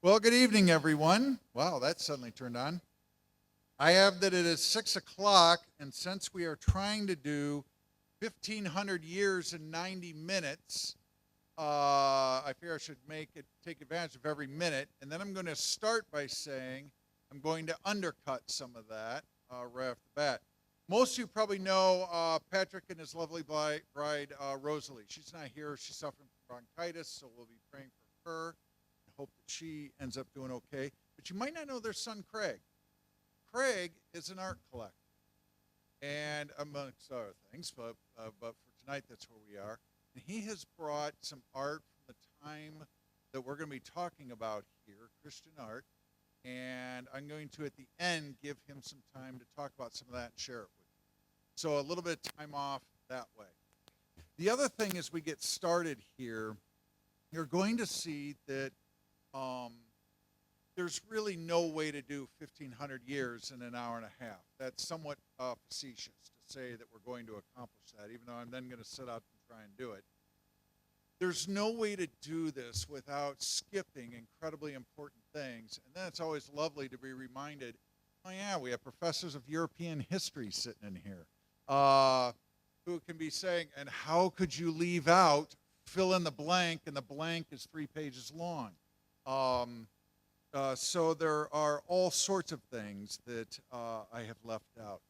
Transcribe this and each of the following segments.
Well, good evening, everyone. Wow, that suddenly turned on. I have that it is 6 o'clock, and since we are trying to do 1,500 years in 90 minutes, I figure I should take advantage of every minute. And then I'm going to start by saying I'm going to undercut some of that right off the bat. Most of you probably know Patrick and his lovely bride, Rosalie. She's not here. She's suffering from bronchitis, so we'll be praying for her. Hope that she ends up doing okay. But you might not know their son, Craig. Craig is an art collector, and amongst other things, but for tonight, that's where we are. And he has brought some art from the time that we're going to be talking about here, Christian art. And I'm going to, at the end, give him some time to talk about some of that and share it with you. So a little bit of time off that way. The other thing as we get started here, you're going to see that there's really no way to do 1,500 years in an hour and a half. That's somewhat facetious to say that we're going to accomplish that, even though I'm then going to set out and try and do it. There's no way to do this without skipping incredibly important things. And then it's always lovely to be reminded, oh yeah, we have professors of European history sitting in here who can be saying, and how could you leave out, fill in the blank, and the blank is 3 pages long. So there are all sorts of things that I have left out.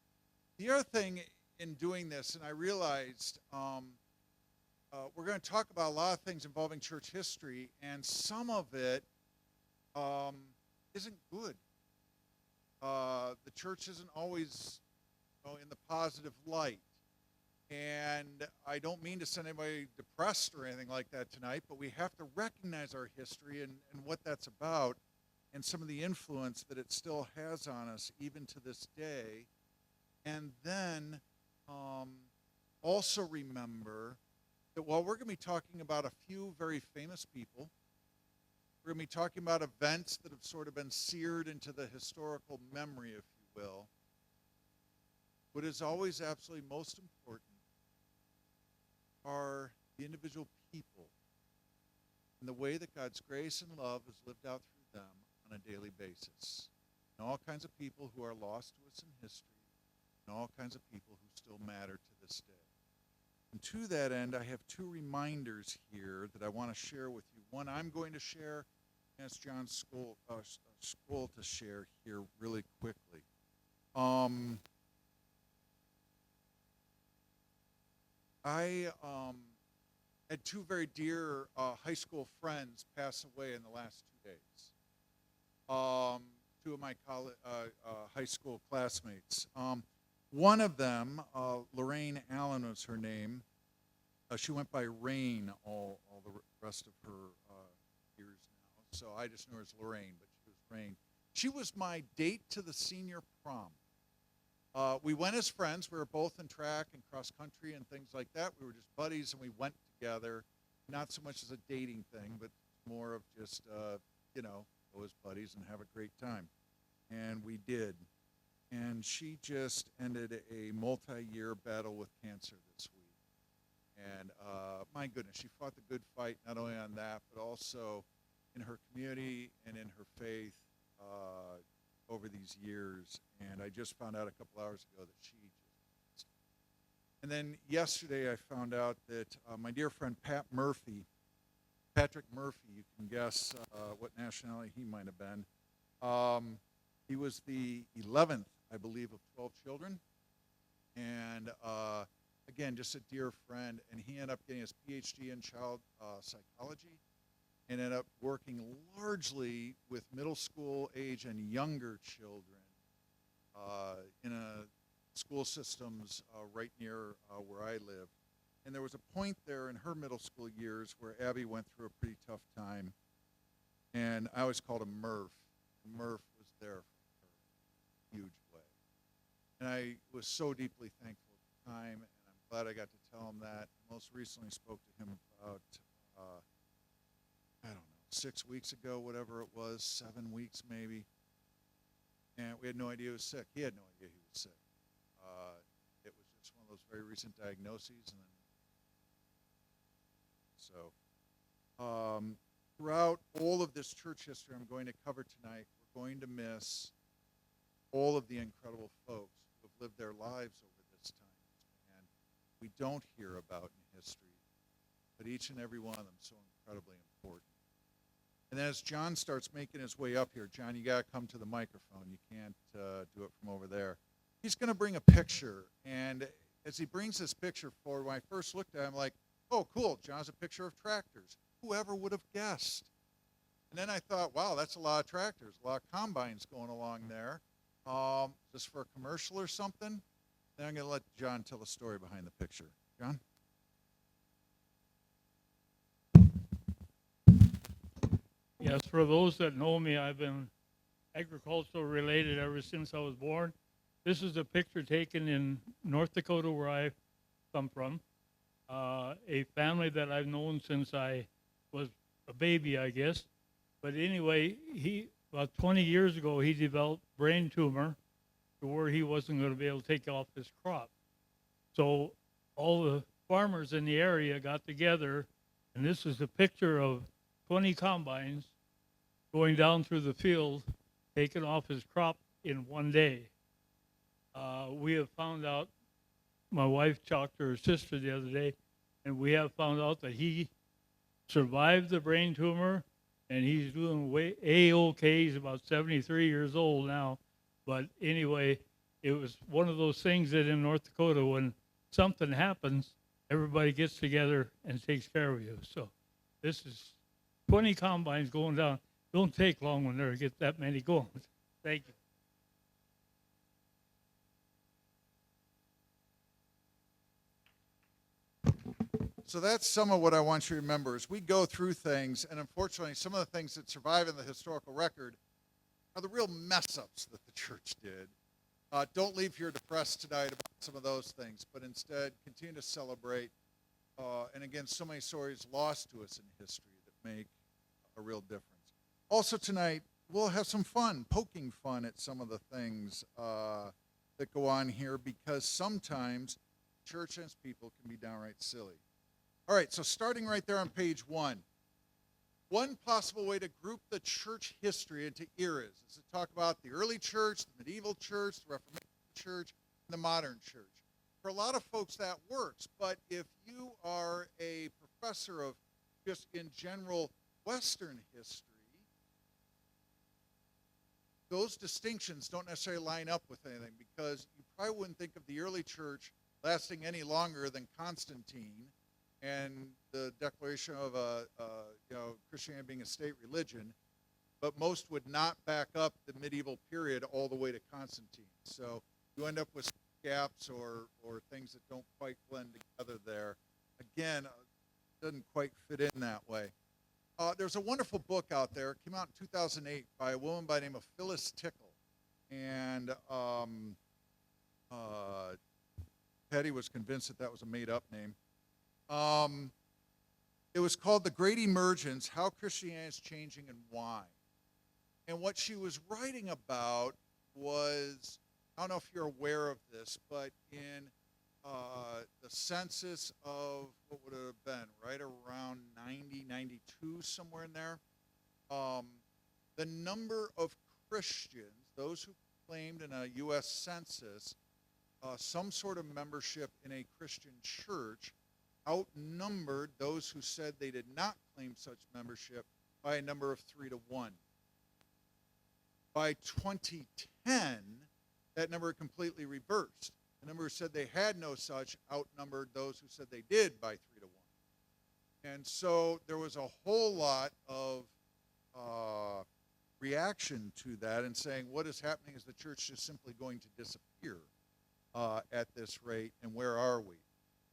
The other thing in doing this, and I realized we're going to talk about a lot of things involving church history, and some of it isn't good. The church isn't always in the positive light. And I don't mean to send anybody depressed or anything like that tonight, but we have to recognize our history and what that's about and some of the influence that it still has on us even to this day. And then also remember that while we're going to be talking about a few very famous people, we're going to be talking about events that have sort of been seared into the historical memory, if you will. What is always absolutely most important are the individual people and the way that God's grace and love is lived out through them on a daily basis. And all kinds of people who are lost to us in history, and all kinds of people who still matter to this day. And to that end, I have 2 reminders here that I want to share with you. One I'm going to share, and ask John Scholl to share here really quickly. I had 2 very dear high school friends pass away in the last 2 days. 2 of my high school classmates. One of them, Lorraine Allen was her name. She went by Rain all the rest of her years now. So I just knew her as Lorraine, but she was Rain. She was my date to the senior prom. We went as friends. We were both in track and cross country and things like that. We were just buddies, and we went together, not so much as a dating thing, but more of just, go as buddies and have a great time. And we did. And she just ended a multi-year battle with cancer this week. And my goodness, she fought the good fight, not only on that, but also in her community and in her faith over these years. And I just found out a couple hours ago that she just passed. And then yesterday I found out that my dear friend Patrick Murphy, you can guess what nationality he might have been. He was the 11th, I believe, of 12 children. And again, just a dear friend. And he ended up getting his PhD in child psychology and ended up working largely with middle school age and younger children in a school systems right near where I live. And there was a point there in her middle school years where Abby went through a pretty tough time. And I always called him Murph. Murph was there for her in a huge way. And I was so deeply thankful at the time, and I'm glad I got to tell him that. I most recently spoke to him about, 6 weeks ago, whatever it was, 7 weeks maybe. And we had no idea he was sick. He had no idea he was sick. It was just one of those very recent diagnoses. And then, throughout all of this church history I'm going to cover tonight, we're going to miss all of the incredible folks who have lived their lives over this time span we don't hear about in history, but each and every one of them so incredibly important. And then as John starts making his way up here, John, you got to come to the microphone. You can't do it from over there. He's going to bring a picture, and as he brings this picture forward, when I first looked at it, I'm like, oh, cool, John's a picture of tractors. Whoever would have guessed? And then I thought, wow, that's a lot of tractors, a lot of combines going along there. Just for a commercial or something? Then I'm going to let John tell the story behind the picture. John? Yes, for those that know me, I've been agricultural related ever since I was born. This is a picture taken in North Dakota, where I come from. A family that I've known since I was a baby, I guess. But anyway, about 20 years ago, he developed brain tumor to where he wasn't going to be able to take off his crop. So all the farmers in the area got together, and this is a picture of 20 combines going down through the field, taking off his crop in one day. We have found out, my wife talked to her sister the other day, and we have found out that he survived the brain tumor, and he's doing A-OK. He's about 73 years old now. But anyway, it was one of those things that in North Dakota, when something happens, everybody gets together and takes care of you. So this is 20 combines going down. Don't take long when there get that many going. Thank you. So that's some of what I want you to remember as we go through things, and unfortunately some of the things that survive in the historical record are the real mess-ups that the church did. Don't leave here depressed tonight about some of those things, but instead continue to celebrate. And again, so many stories lost to us in history that make a real difference. Also tonight, we'll have some fun, poking fun at some of the things that go on here, because sometimes church and its people can be downright silly. All right, so starting right there on page 1. One possible way to group the church history into eras is to talk about the early church, the medieval church, the Reformation church, and the modern church. For a lot of folks that works, but if you are a professor of just in general Western history, those distinctions don't necessarily line up with anything, because you probably wouldn't think of the early church lasting any longer than Constantine and the declaration of Christianity being a state religion, but most would not back up the medieval period all the way to Constantine. So you end up with gaps or things that don't quite blend together there. Again, it doesn't quite fit in that way. There's a wonderful book out there. It came out in 2008 by a woman by the name of Phyllis Tickle. And Patty was convinced that was a made-up name. It was called The Great Emergence, How Christianity is Changing and Why. And what she was writing about was, I don't know if you're aware of this, but in the census of, what would it have been, right around 90, 92, somewhere in there, the number of Christians, those who claimed in a U.S. census some sort of membership in a Christian church, outnumbered those who said they did not claim such membership by a number of 3 to 1. By 2010, that number completely reversed. The number who said they had no such outnumbered those who said they did by 3 to 1. And so there was a whole lot of reaction to that, and saying what is happening is the church is simply going to disappear at this rate, and where are we?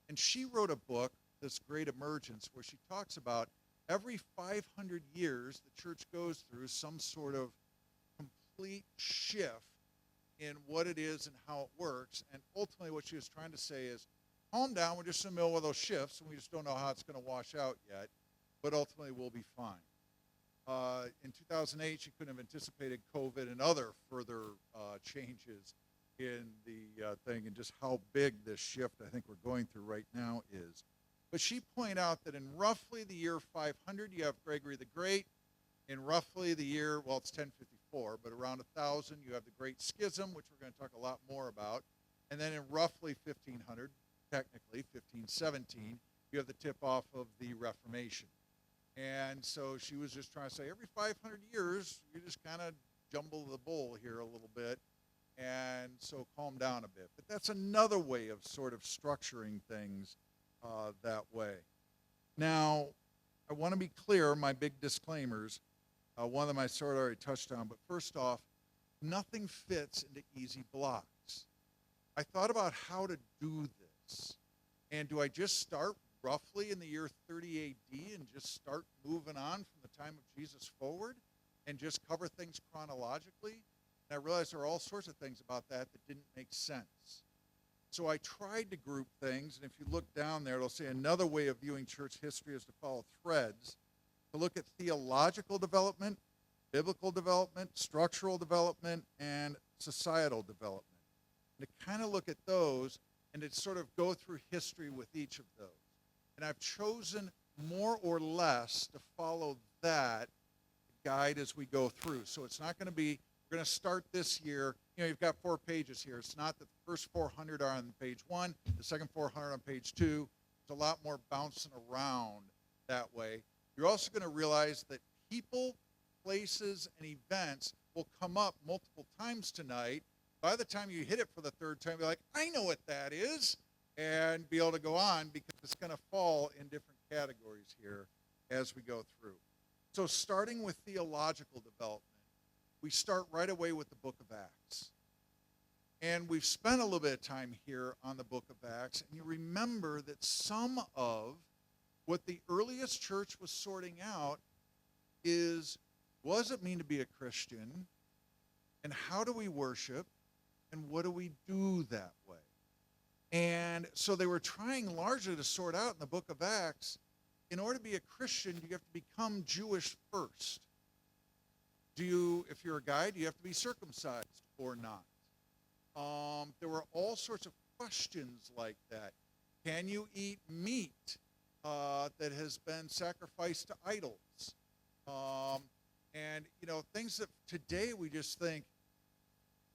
And she wrote a book, This Great Emergence, where she talks about every 500 years the church goes through some sort of complete shift in what it is and how it works. And ultimately what she was trying to say is, calm down, we're just in the middle of those shifts, and we just don't know how it's going to wash out yet, but ultimately we'll be fine. In 2008, she couldn't have anticipated COVID and other further changes in the thing, and just how big this shift I think we're going through right now is. But she pointed out that in roughly the year 500, you have Gregory the Great. In roughly the year, well, it's 1054, but around 1000, you have the Great Schism, which we're going to talk a lot more about. And then in roughly 1500, technically 1517, you have the tip-off of the Reformation. And so she was just trying to say every 500 years, you just kind of jumble the bowl here a little bit, and so calm down a bit. But that's another way of sort of structuring things that way. Now, I want to be clear, my big disclaimers. One of them I sort of already touched on, but first off, nothing fits into easy blocks. I thought about how to do this. And do I just start roughly in the year 30 AD and just start moving on from the time of Jesus forward and just cover things chronologically? And I realized there are all sorts of things about that that didn't make sense. So I tried to group things, and if you look down there, it'll say another way of viewing church history is to follow threads, to look at theological development, biblical development, structural development, and societal development. And to kind of look at those and to sort of go through history with each of those. And I've chosen more or less to follow that guide as we go through. So it's not going to be, we're going to start this year, you've got 4 pages here. It's not that the first 400 are on page 1, the second 400 on page 2. There's a lot more bouncing around that way. You're also going to realize that people, places, and events will come up multiple times tonight. By the time you hit it for the third time, you're like, I know what that is, and be able to go on because it's going to fall in different categories here as we go through. So starting with theological development, we start right away with the book of Acts. And we've spent a little bit of time here on the book of Acts, and you remember that some of what the earliest church was sorting out is, what does it mean to be a Christian, and how do we worship, and what do we do that way? And so they were trying largely to sort out in the book of Acts, in order to be a Christian, you have to become Jewish first. If you're a guy, do you have to be circumcised or not? There were all sorts of questions like that. Can you eat meat that has been sacrificed to idols? And, things that today we just think,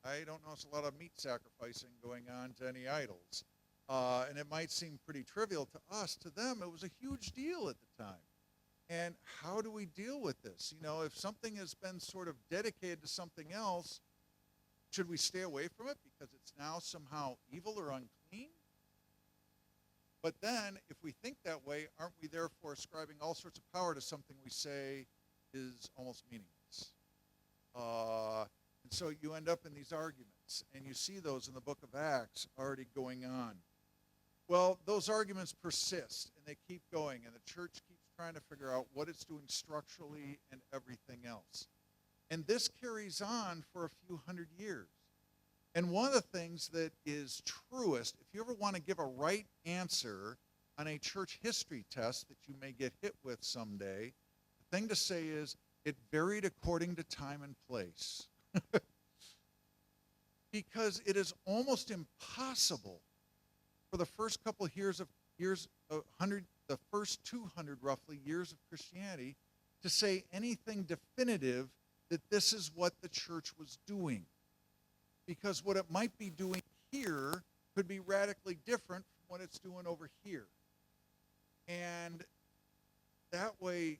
I don't know, it's a lot of meat sacrificing going on to any idols. And it might seem pretty trivial to us. To them, it was a huge deal at the time. And how do we deal with this? If something has been sort of dedicated to something else, should we stay away from it because it's now somehow evil or unclean? But then, if we think that way, aren't we therefore ascribing all sorts of power to something we say is almost meaningless? And so you end up in these arguments, and you see those in the book of Acts already going on. Well, those arguments persist, and they keep going, and the church keeps trying to figure out what it's doing structurally and everything else. And this carries on for a few hundred years. And one of the things that is truest, if you ever want to give a right answer on a church history test that you may get hit with someday, the thing to say is, it varied according to time and place. Because it is almost impossible for the first couple of the first 200 roughly years of Christianity to say anything definitive that this is what the church was doing. Because what it might be doing here could be radically different from what it's doing over here. And that way,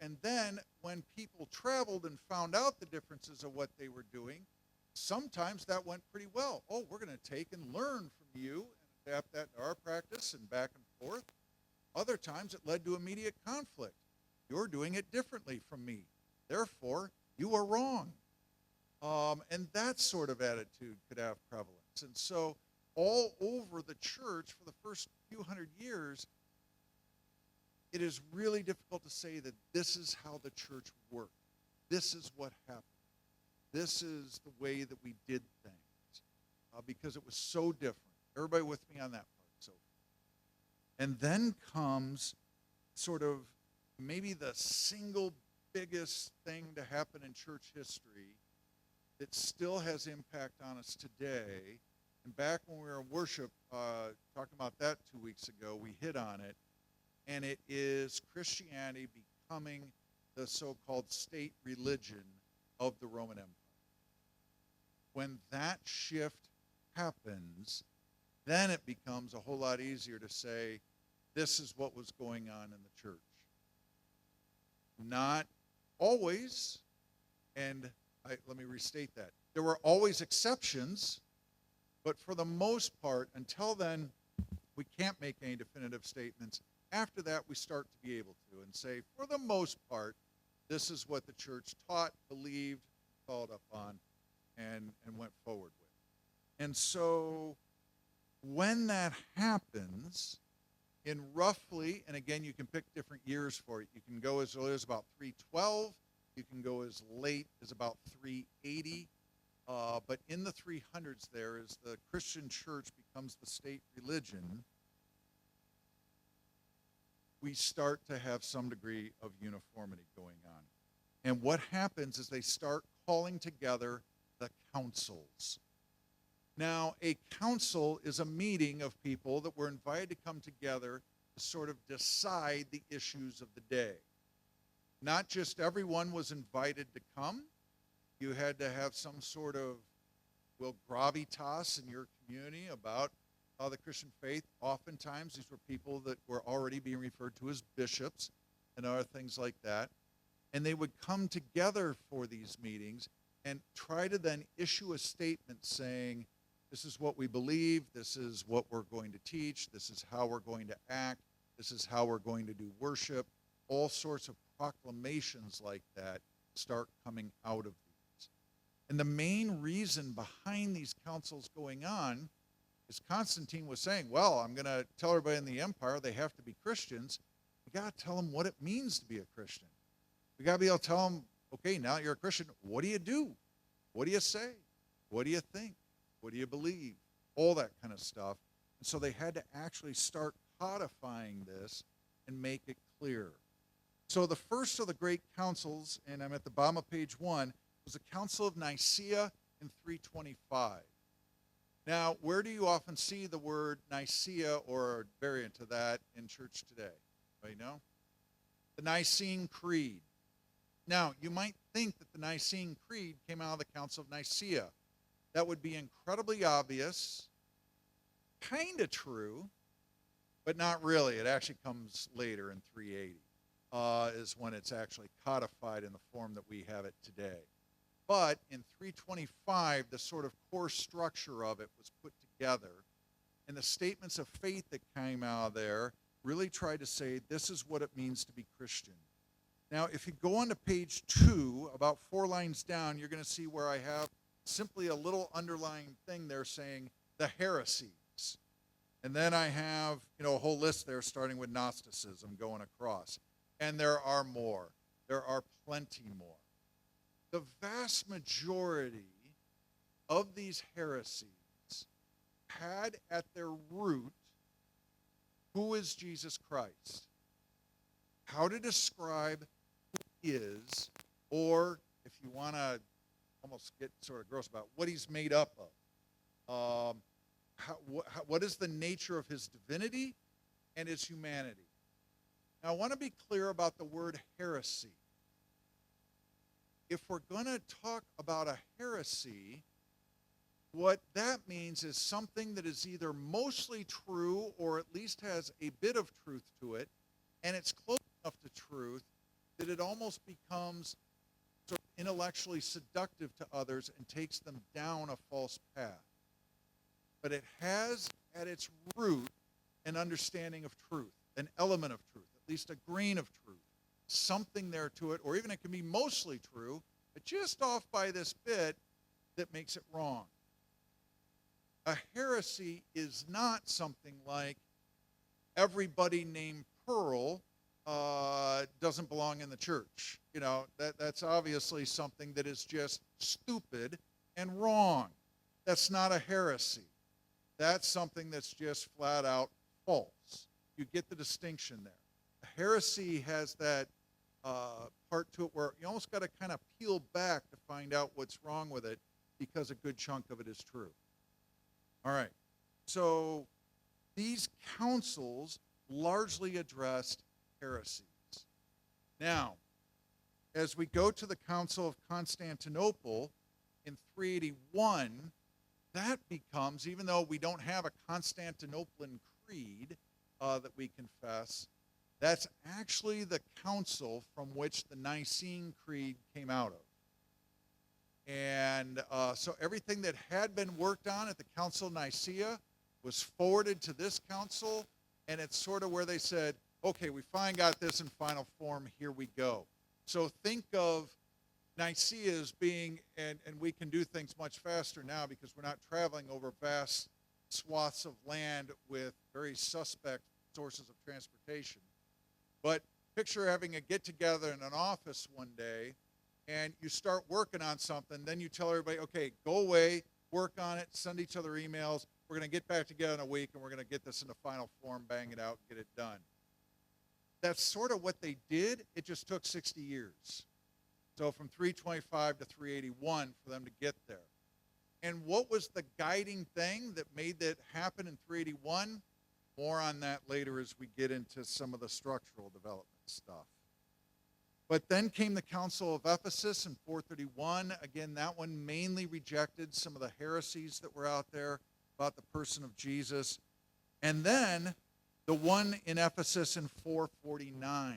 and then when people traveled and found out the differences of what they were doing, sometimes that went pretty well. Oh, we're going to take and learn from you and adapt that to our practice and back and forth. Other times it led to immediate conflict. You're doing it differently from me. Therefore, you are wrong. And that sort of attitude could have prevalence. And so all over the church for the first few hundred years, it is really difficult to say that this is how the church worked. This is what happened. This is the way that we did things, because it was so different. Everybody with me on that part? So, and then comes sort of maybe the single biggest thing to happen in church history that still has impact on us today. And back when we were in worship, talking about that 2 weeks ago, we hit on it. and it is Christianity becoming the so-called state religion of the Roman Empire. When that shift happens, then it becomes a whole lot easier to say, this is what was going on in the church. Not always, and let me restate that. There were always exceptions, but for the most part, until then, we can't make any definitive statements. After that, we start to be able to and say, for the most part, this is what the church taught, believed, called upon, and went forward with. And so when that happens, in roughly, and again, you can pick different years for it. You can go as early as about 312. You can go as late as about 380. But in the 300s there, as the Christian church becomes the state religion, we start to have some degree of uniformity going on. And what happens is they start calling together the councils. Now, a council is a meeting of people that were invited to come together to sort of decide the issues of the day. Not just everyone was invited to come. You had to have some sort of, gravitas in your community about the Christian faith. Oftentimes, these were people that were already being referred to as bishops and other things like that. And they would come together for these meetings and try to then issue a statement saying, this is what we believe, this is what we're going to teach, this is how we're going to act, this is how we're going to do worship. All sorts of proclamations like that start coming out of these. And the main reason behind these councils going on is Constantine was saying, well, I'm going to tell everybody in the empire they have to be Christians. We got to tell them what it means to be a Christian. We got to be able to tell them, okay, now you're a Christian, what do you do? What do you say? What do you think? What do you believe? All that kind of stuff. And so they had to actually start codifying this and make it clear. So the first of the great councils, and I'm at the bottom of page 1, was the Council of Nicaea in 325. Now, where do you often see the word Nicaea or a variant of that in church today? Anybody know? The Nicene Creed. Now, you might think that the Nicene Creed came out of the Council of Nicaea. That would be incredibly obvious, kind of true, but not really. It actually comes later in 380, is when it's actually codified in the form that we have it today. But in 325, the sort of core structure of it was put together, and the statements of faith that came out of there really tried to say, this is what it means to be Christian. Now, if you go on to page 2, about 4 lines down, you're going to see where I have simply a little underlying thing there saying the heresies. And then I have, a whole list there starting with Gnosticism going across. And there are more. There are plenty more. The vast majority of these heresies had at their root, who is Jesus Christ? How to describe who he is, or if you want to almost get sort of gross about what he's made up of. What is the nature of his divinity and his humanity? Now, I want to be clear about the word heresy. If we're going to talk about a heresy, what that means is something that is either mostly true or at least has a bit of truth to it, and it's close enough to truth that it almost becomes sort of intellectually seductive to others and takes them down a false path. But it has at its root an understanding of truth, an element of truth, at least a grain of truth, something there to it, or even it can be mostly true, but just off by this bit that makes it wrong. A heresy is not something like everybody named Pearl doesn't belong in the church. That's obviously something that is just stupid and wrong. That's not a heresy. That's something that's just flat out false. You get the distinction there. A heresy has that part to it where you almost got to kind of peel back to find out what's wrong with it because a good chunk of it is true. All right. So these councils largely addressed heresies. Now, as we go to the Council of Constantinople in 381, that becomes, even though we don't have a Constantinopolitan creed that we confess, that's actually the council from which the Nicene Creed came out of. And so everything that had been worked on at the Council of Nicaea was forwarded to this council, and it's sort of where they said, okay, we finally got this in final form, here we go. So think of Nicaea as being, and we can do things much faster now because we're not traveling over vast swaths of land with very suspect sources of transportation. But picture having a get-together in an office one day, and you start working on something, then you tell everybody, okay, go away, work on it, send each other emails, we're going to get back together in a week, and we're going to get this into final form, bang it out, get it done. That's sort of what they did. It just took 60 years. So from 325 to 381 for them to get there. And what was the guiding thing that made that happen in 381? More on that later as we get into some of the structural development stuff. But then came the Council of Ephesus in 431. Again, that one mainly rejected some of the heresies that were out there about the person of Jesus. And then the one in Ephesus in 449.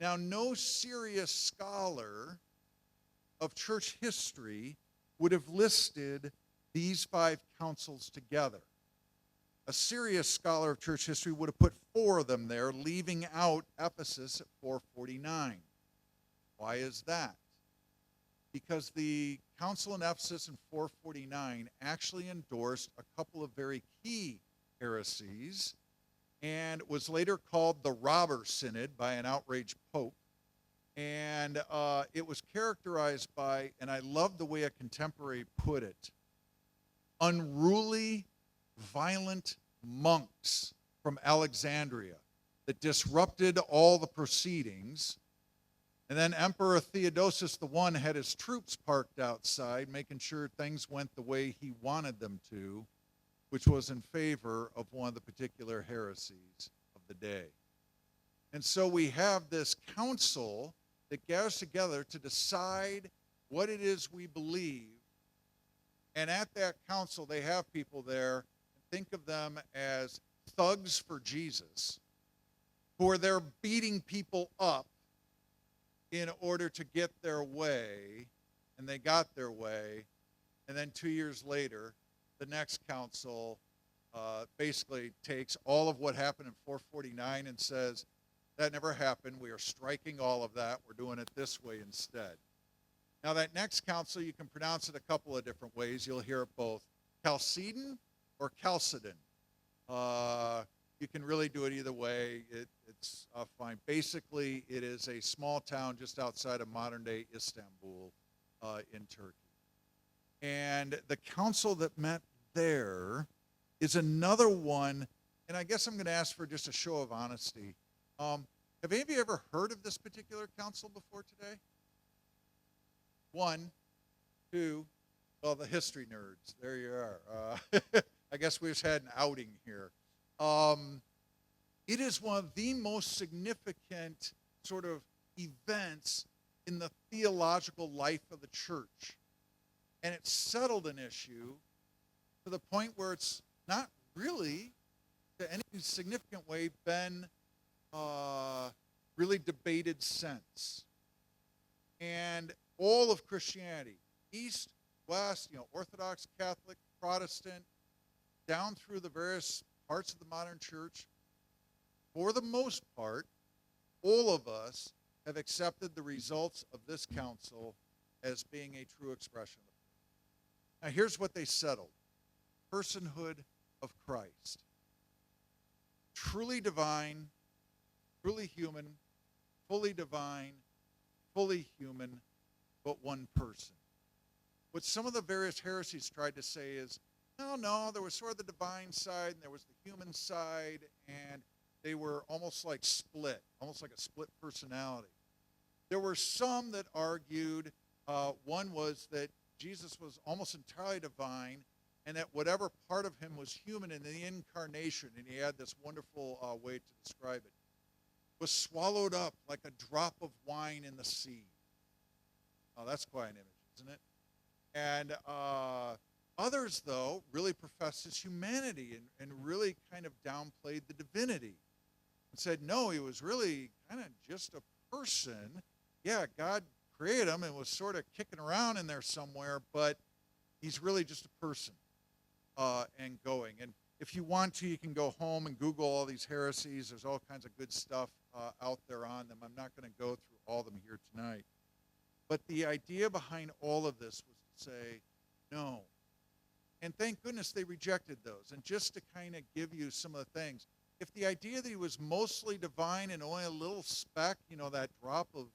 Now, no serious scholar of church history would have listed these 5 councils together. A serious scholar of church history would have put 4 of them there, leaving out Ephesus at 449. Why is that? Because the council in Ephesus in 449 actually endorsed a couple of very key heresies, and was later called the Robber Synod by an outraged pope. And it was characterized by, and I love the way a contemporary put it, unruly, violent monks from Alexandria that disrupted all the proceedings. And then Emperor Theodosius I had his troops parked outside, making sure things went the way he wanted them to, which was in favor of one of the particular heresies of the day. And so we have this council that gathers together to decide what it is we believe. And at that council, they have people there, think of them as thugs for Jesus, who are there beating people up in order to get their way, and they got their way, and then 2 years later, the next council basically takes all of what happened in 449 and says, that never happened. We are striking all of that. We're doing it this way instead. Now, that next council, you can pronounce it a couple of different ways. You'll hear it both Chalcedon or Chalcedon. You can really do it either way. It's fine. Basically, it is a small town just outside of modern-day Istanbul in Turkey. And the council that met there is another one, and I guess I'm going to ask for just a show of honesty. Have any of you ever heard of this particular council before today? 1, 2, well, the history nerds, there you are. I guess we just had an outing here. It is one of the most significant sort of events in the theological life of the church. And it settled an issue to the point where it's not really, to any significant way, been really debated since. And all of Christianity, East, West, Orthodox, Catholic, Protestant, down through the various parts of the modern church, for the most part, all of us have accepted the results of this council as being a true expression of it. Now, here's what they settled. Personhood of Christ. Truly divine, truly human, fully divine, fully human, but one person. What some of the various heresies tried to say is, no, there was sort of the divine side and there was the human side, and they were almost like split, almost like a split personality. There were some that argued, one was that Jesus was almost entirely divine, and that whatever part of him was human in the incarnation, and he had this wonderful way to describe it, was swallowed up like a drop of wine in the sea. Oh, that's quite an image, isn't it? And others, though, really professed his humanity and really kind of downplayed the divinity and said, no, he was really kind of just a person. Yeah, God created him and was sort of kicking around in there somewhere, but he's really just a person and going. And if you want to, you can go home and Google all these heresies. There's all kinds of good stuff out there on them. I'm not going to go through all of them here tonight. But the idea behind all of this was to say, no. And thank goodness they rejected those. And just to kind of give you some of the things, if the idea that he was mostly divine and only a little speck, that drop of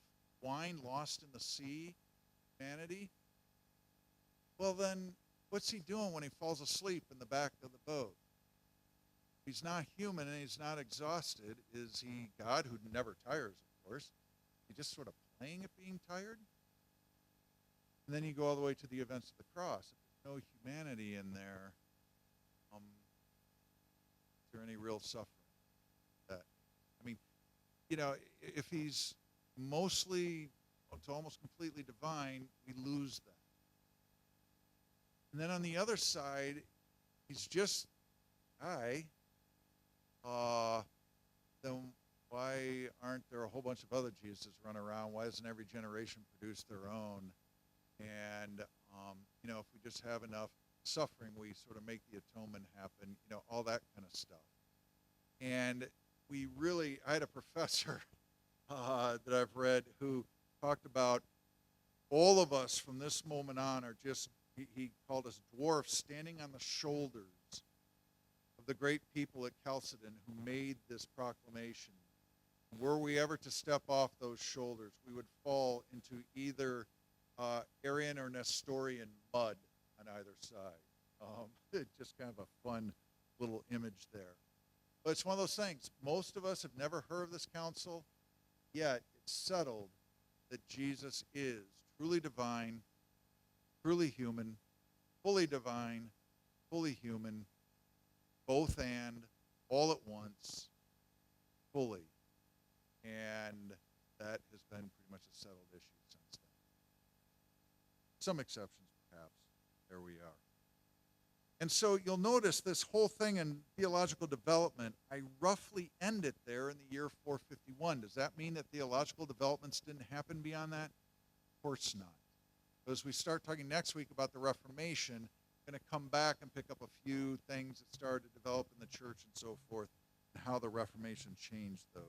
wine lost in the sea, humanity, well then, what's he doing when he falls asleep in the back of the boat? He's not human and he's not exhausted. Is he God who never tires, of course? He's just sort of playing at being tired? And then you go all the way to the events of the cross. If there's no humanity in there, is there any real suffering? If he's mostly to almost completely divine, we lose that. And then on the other side, he's just guy. Then why aren't there a whole bunch of other Jesus run around? Why doesn't every generation produce their own? And if we just have enough suffering, we sort of make the atonement happen. All that kind of stuff. And I had a professor that I've read who talked about all of us from this moment on are just, he called us dwarfs standing on the shoulders of the great people at Chalcedon who made this proclamation. Were we ever to step off those shoulders, we would fall into either Arian or Nestorian mud on either side. Just kind of a fun little image there. But it's one of those things. Most of us have never heard of this council, yet it's settled that Jesus is truly divine, truly human, fully divine, fully human, both and, all at once, fully. And that has been pretty much a settled issue since then. Some exceptions, perhaps. There we are. And so you'll notice this whole thing in theological development, I roughly end it there in the year 451. Does that mean that theological developments didn't happen beyond that? Of course not. But as we start talking next week about the Reformation, I'm going to come back and pick up a few things that started to develop in the church and so forth, and how the Reformation changed those.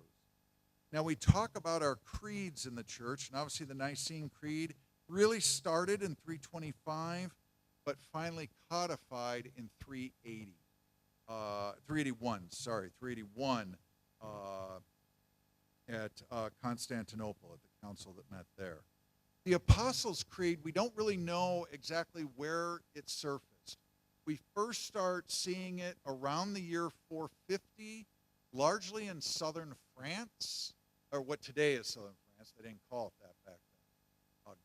Now we talk about our creeds in the church, and obviously the Nicene Creed really started in 325, but finally codified in 381 at Constantinople, at the council that met there. The Apostles' Creed, we don't really know exactly where it surfaced. We first start seeing it around the year 450, largely in southern France, or what today is southern France. They didn't call it that back then.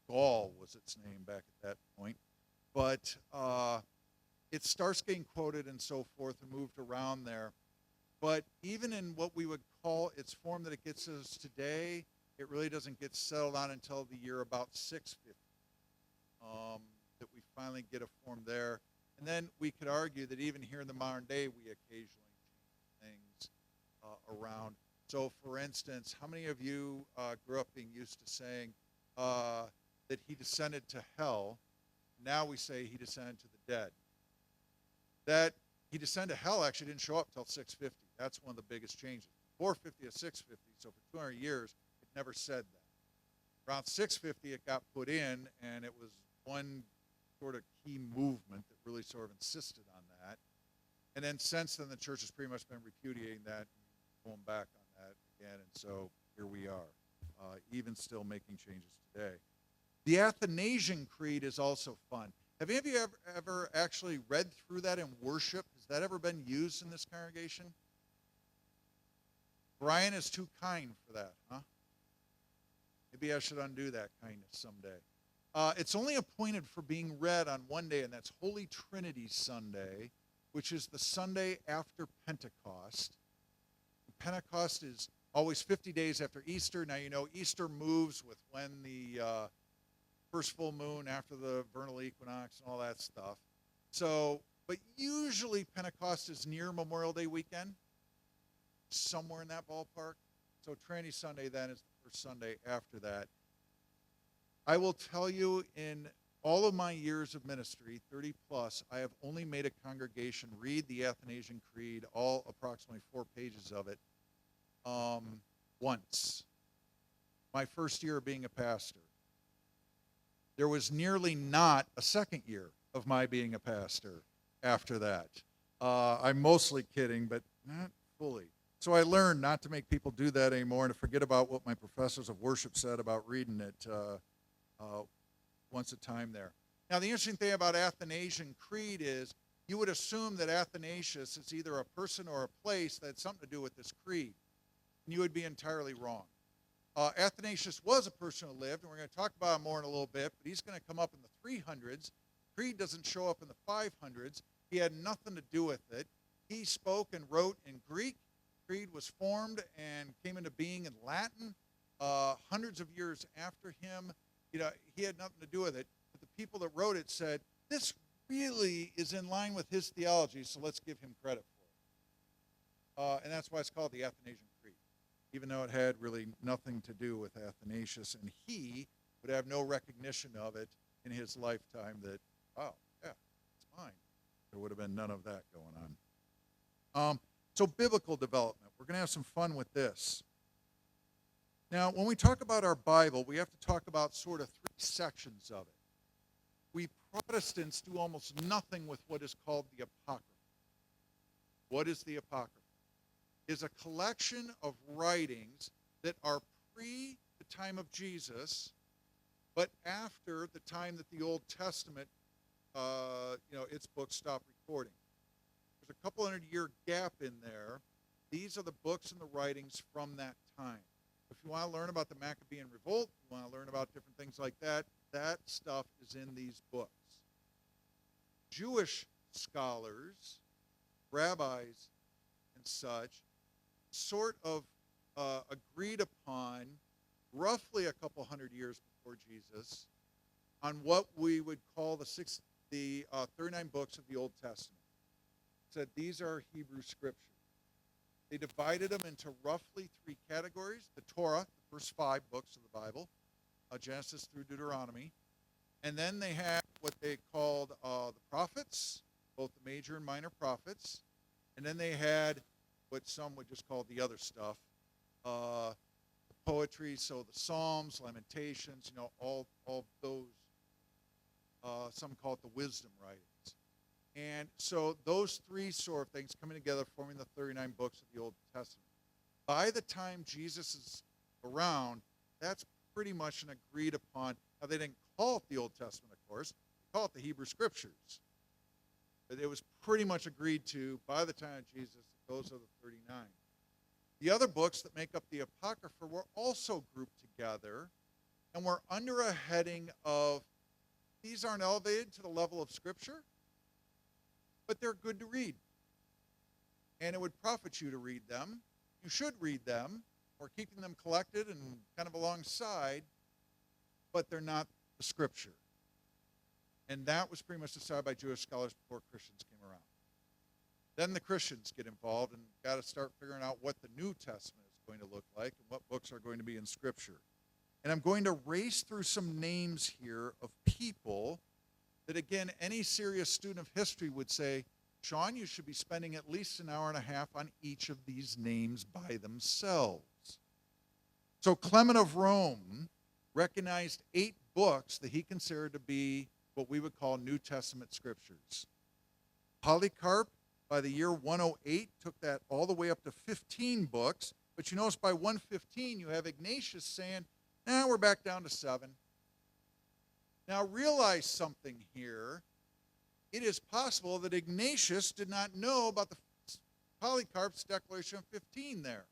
Gaul was its name back at that point. But it starts getting quoted and so forth and moved around there. But even in what we would call its form that it gets us today, it really doesn't get settled on until the year about 650, that we finally get a form there. And then we could argue that even here in the modern day, we occasionally change things around. So, for instance, how many of you grew up being used to saying that he descended to hell? Now we say he descended to the dead. That he descended to hell actually didn't show up till 650. That's one of the biggest changes. 450 to 650, so for 200 years, it never said that. Around 650, it got put in, and it was one sort of key movement that really sort of insisted on that. And then since then, the church has pretty much been repudiating that, and going back on that again, and so here we are, even still making changes today. The Athanasian Creed is also fun. Have any of you ever actually read through that in worship? Has that ever been used in this congregation? Brian is too kind for that, huh? Maybe I should undo that kindness someday. It's only appointed for being read on one day, and that's Holy Trinity Sunday, which is the Sunday after Pentecost. Pentecost is always 50 days after Easter. Now, you know, Easter moves with when the first full moon after the vernal equinox and all that stuff. So, but usually Pentecost is near Memorial Day weekend, somewhere in that ballpark. So Trinity Sunday then is the first Sunday after that. I will tell you, in all of my years of ministry, 30 plus, I have only made a congregation read the Athanasian Creed, all approximately 4 pages of it, once. My first year of being a pastor. There was nearly not a second year of my being a pastor after that. I'm mostly kidding, but not fully. So I learned not to make people do that anymore and to forget about what my professors of worship said about reading it once a time there. Now, the interesting thing about Athanasian Creed is you would assume that Athanasius is either a person or a place that had something to do with this creed. And you would be entirely wrong. Athanasius was a person who lived, and we're going to talk about him more in a little bit, but he's going to come up in the 300s. Creed doesn't show up in the 500s. He had nothing to do with it. He spoke and wrote in Greek. Creed was formed and came into being in Latin hundreds of years after him. You know, he had nothing to do with it. But the people that wrote it said, this really is in line with his theology, so let's give him credit for it. And that's why it's called the Athanasian Creed, even though it had really nothing to do with Athanasius, and he would have no recognition of it in his lifetime that, oh, yeah, it's mine. There would have been none of that going on. So biblical development. We're going to have some fun with this. Now, when we talk about our Bible, we have to talk about sort of 3 sections of it. We Protestants do almost nothing with what is called the Apocrypha. What is the Apocrypha? Is a collection of writings that are pre the time of Jesus, but after the time that the Old Testament, its books stopped recording. There's a couple 100-year gap in there. These are the books and the writings from that time. If you want to learn about the Maccabean Revolt, you want to learn about different things like that, that stuff is in these books. Jewish scholars, rabbis, and such, sort of agreed upon roughly a couple 100 years before Jesus on what we would call the 39 books of the Old Testament. Said these are Hebrew scriptures. They divided them into roughly 3 categories. The Torah, the first 5 books of the Bible, Genesis through Deuteronomy. And then they had what they called the prophets, both the major and minor prophets. And then they had what some would just call the other stuff, the poetry, so the Psalms, Lamentations, all those, some call it the wisdom writings. And so those 3 sort of things coming together, forming the 39 books of the Old Testament. By the time Jesus is around, that's pretty much an agreed upon. Now, they didn't call it the Old Testament, of course. They call it the Hebrew Scriptures. But it was pretty much agreed to by the time of Jesus that those are the 39. The other books that make up the Apocrypha were also grouped together and were under a heading of, these aren't elevated to the level of Scripture, but they're good to read. And it would profit you to read them. You should read them, or keeping them collected and kind of alongside, but they're not the Scripture. And that was pretty much decided by Jewish scholars before Christians came around. Then the Christians get involved and got to start figuring out what the New Testament is going to look like and what books are going to be in Scripture. And I'm going to race through some names here of people that, again, any serious student of history would say, Sean, you should be spending at least an hour and a half on each of these names by themselves. So Clement of Rome recognized 8 books that he considered to be what we would call New Testament scriptures. Polycarp, by the year 108, took that all the way up to 15 books. But you notice by 115, you have Ignatius saying, now we're back down to 7. Now realize something here. It is possible that Ignatius did not know about the Polycarp's declaration of 15 there.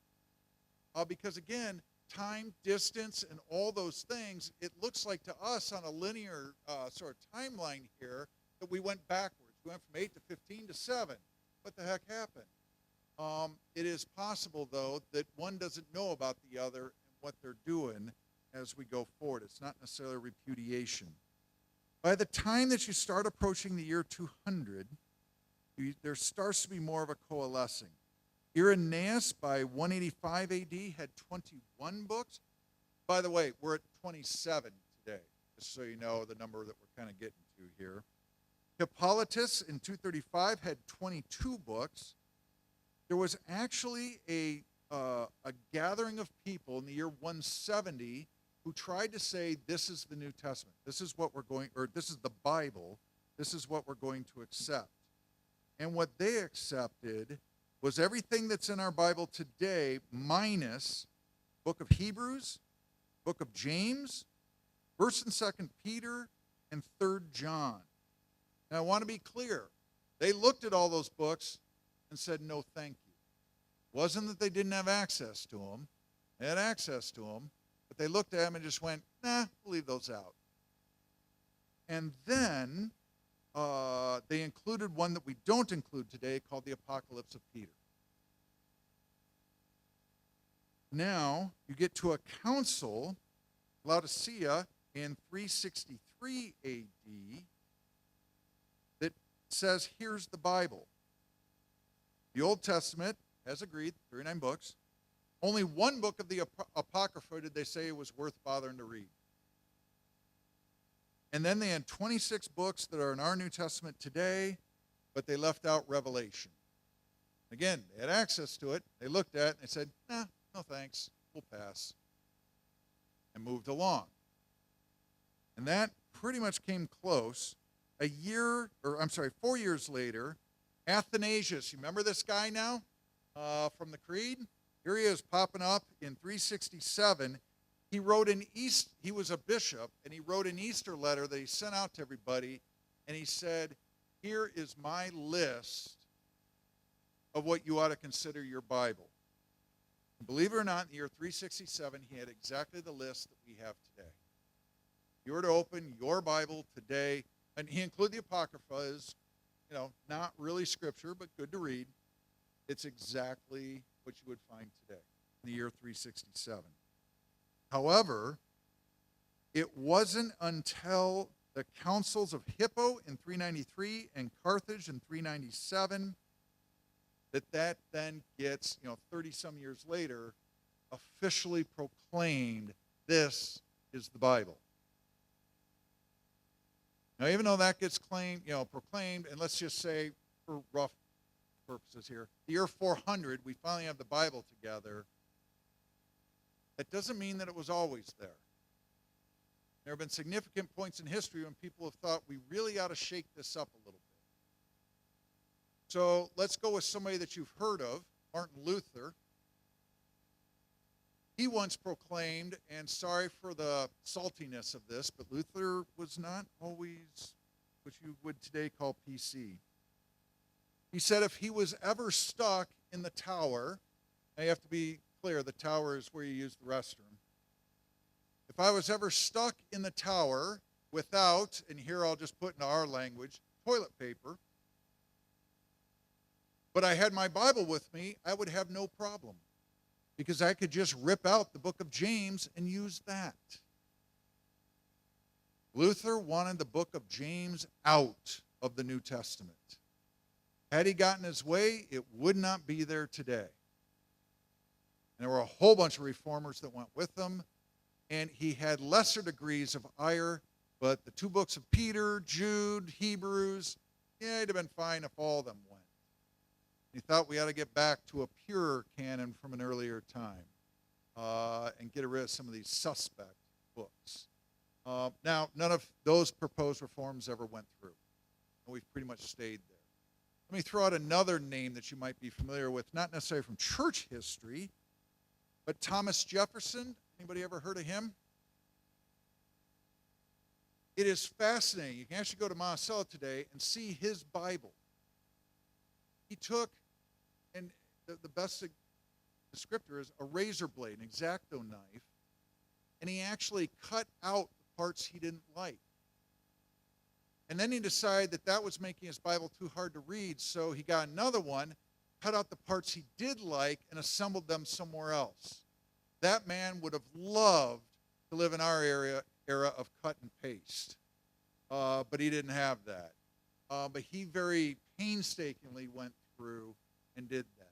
Because again, time, distance, and all those things, it looks like to us on a linear sort of timeline here that we went backwards. We went from 8 to 15 to 7. What the heck happened? It is possible, though, that one doesn't know about the other and what they're doing as we go forward. It's not necessarily a repudiation. By the time that you start approaching the year 200, there starts to be more of a coalescing. Irenaeus, by 185 AD, had 21 books. By the way, we're at 27 today, just so you know the number that we're kind of getting to here. Hippolytus in 235 had 22 books. There was actually a gathering of people in the year 170 who tried to say, this is the New Testament. This is what we're going, or this is the Bible. This is what we're going to accept. And what they accepted was everything that's in our Bible today minus book of Hebrews, book of James, 1st and 2nd Peter, and 3rd John. Now, I want to be clear. They looked at all those books and said, no, thank you. It wasn't that they didn't have access to them. They had access to them, but they looked at them and just went, nah, we'll leave those out. And then they included one that we don't include today called the Apocalypse of Peter. Now, you get to a council, Laodicea, in 363 AD, that says, here's the Bible. The Old Testament has agreed, 39 books. Only one book of the Apocrypha did they say it was worth bothering to read. And then they had 26 books that are in our New Testament today, but they left out Revelation. Again, they had access to it. They looked at it and they said, nah, no thanks, we'll pass. And moved along. And that pretty much came close. 4 years later, Athanasius, you remember this guy now from the Creed? Here he is popping up in 367. He was a bishop, and he wrote an Easter letter that he sent out to everybody, and he said, here is my list of what you ought to consider your Bible. And believe it or not, in the year 367, he had exactly the list that we have today. You were to open your Bible today, and he included the Apocrypha as, not really scripture, but good to read. It's exactly what you would find today in the year 367. However, it wasn't until the councils of Hippo in 393 and Carthage in 397 that then gets, 30-some years later, officially proclaimed, this is the Bible. Now, even though that gets proclaimed, and let's just say, for rough purposes here, the year 400, we finally have the Bible together. That doesn't mean that it was always there. There have been significant points in history when people have thought we really ought to shake this up a little bit. So let's go with somebody that you've heard of, Martin Luther. He once proclaimed, and sorry for the saltiness of this, but Luther was not always what you would today call PC. He said if he was ever stuck in the tower, now you have to be clear, the tower is where you use the restroom. If I was ever stuck in the tower without, and here I'll just put in our language, toilet paper, but I had my Bible with me, I would have no problem because I could just rip out the book of James and use that. Luther wanted the book of James out of the New Testament. Had he gotten his way, it would not be there today. And there were a whole bunch of reformers that went with him, and he had lesser degrees of ire, but the two books of Peter, Jude, Hebrews, it'd have been fine if all of them went. He thought we ought to get back to a pure canon from an earlier time and get rid of some of these suspect books. Now, none of those proposed reforms ever went through, and we've pretty much stayed there. Let me throw out another name that you might be familiar with, not necessarily from church history, but Thomas Jefferson. Anybody ever heard of him? It is fascinating. You can actually go to Monticello today and see his Bible. He took, and the best the scripture is a razor blade, an X-Acto knife, and he actually cut out the parts he didn't like. And then he decided that that was making his Bible too hard to read, so he got another one, cut out the parts he did like, and assembled them somewhere else. That man would have loved to live in our era of cut and paste, but he didn't have that. But he very painstakingly went through and did that.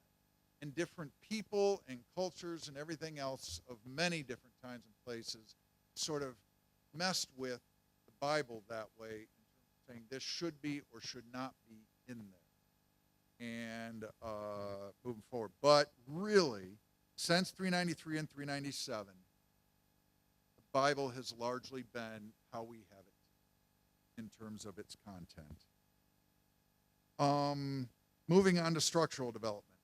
And different people and cultures and everything else of many different times and places sort of messed with the Bible that way, in terms of saying this should be or should not be in there. And moving forward. But really, since 393 and 397, the Bible has largely been how we have it in terms of its content. Moving on to structural development.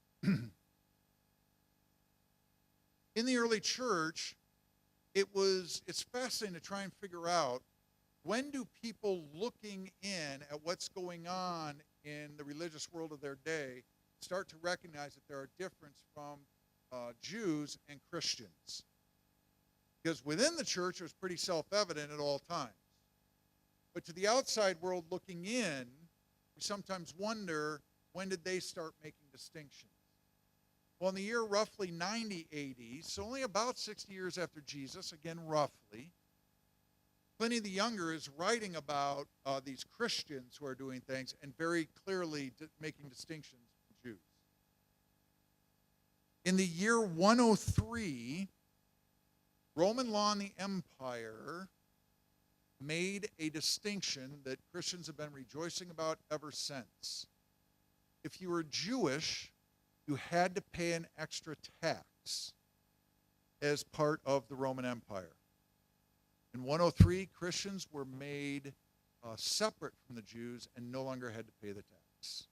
In the early church, it's fascinating to try and figure out, when do people looking in at what's going on in the religious world of their day start to recognize that there are differences from Jews and Christians? Because within the church, it was pretty self-evident at all times. But to the outside world looking in, we sometimes wonder, when did they start making distinctions? Well, in the year roughly 90 AD, so only about 60 years after Jesus, again roughly, Pliny the Younger is writing about these Christians who are doing things and very clearly making distinctions from Jews. In the year 103, Roman law in the empire made a distinction that Christians have been rejoicing about ever since. If you were Jewish, you had to pay an extra tax as part of the Roman Empire. In 103, Christians were made separate from the Jews and no longer had to pay the tax.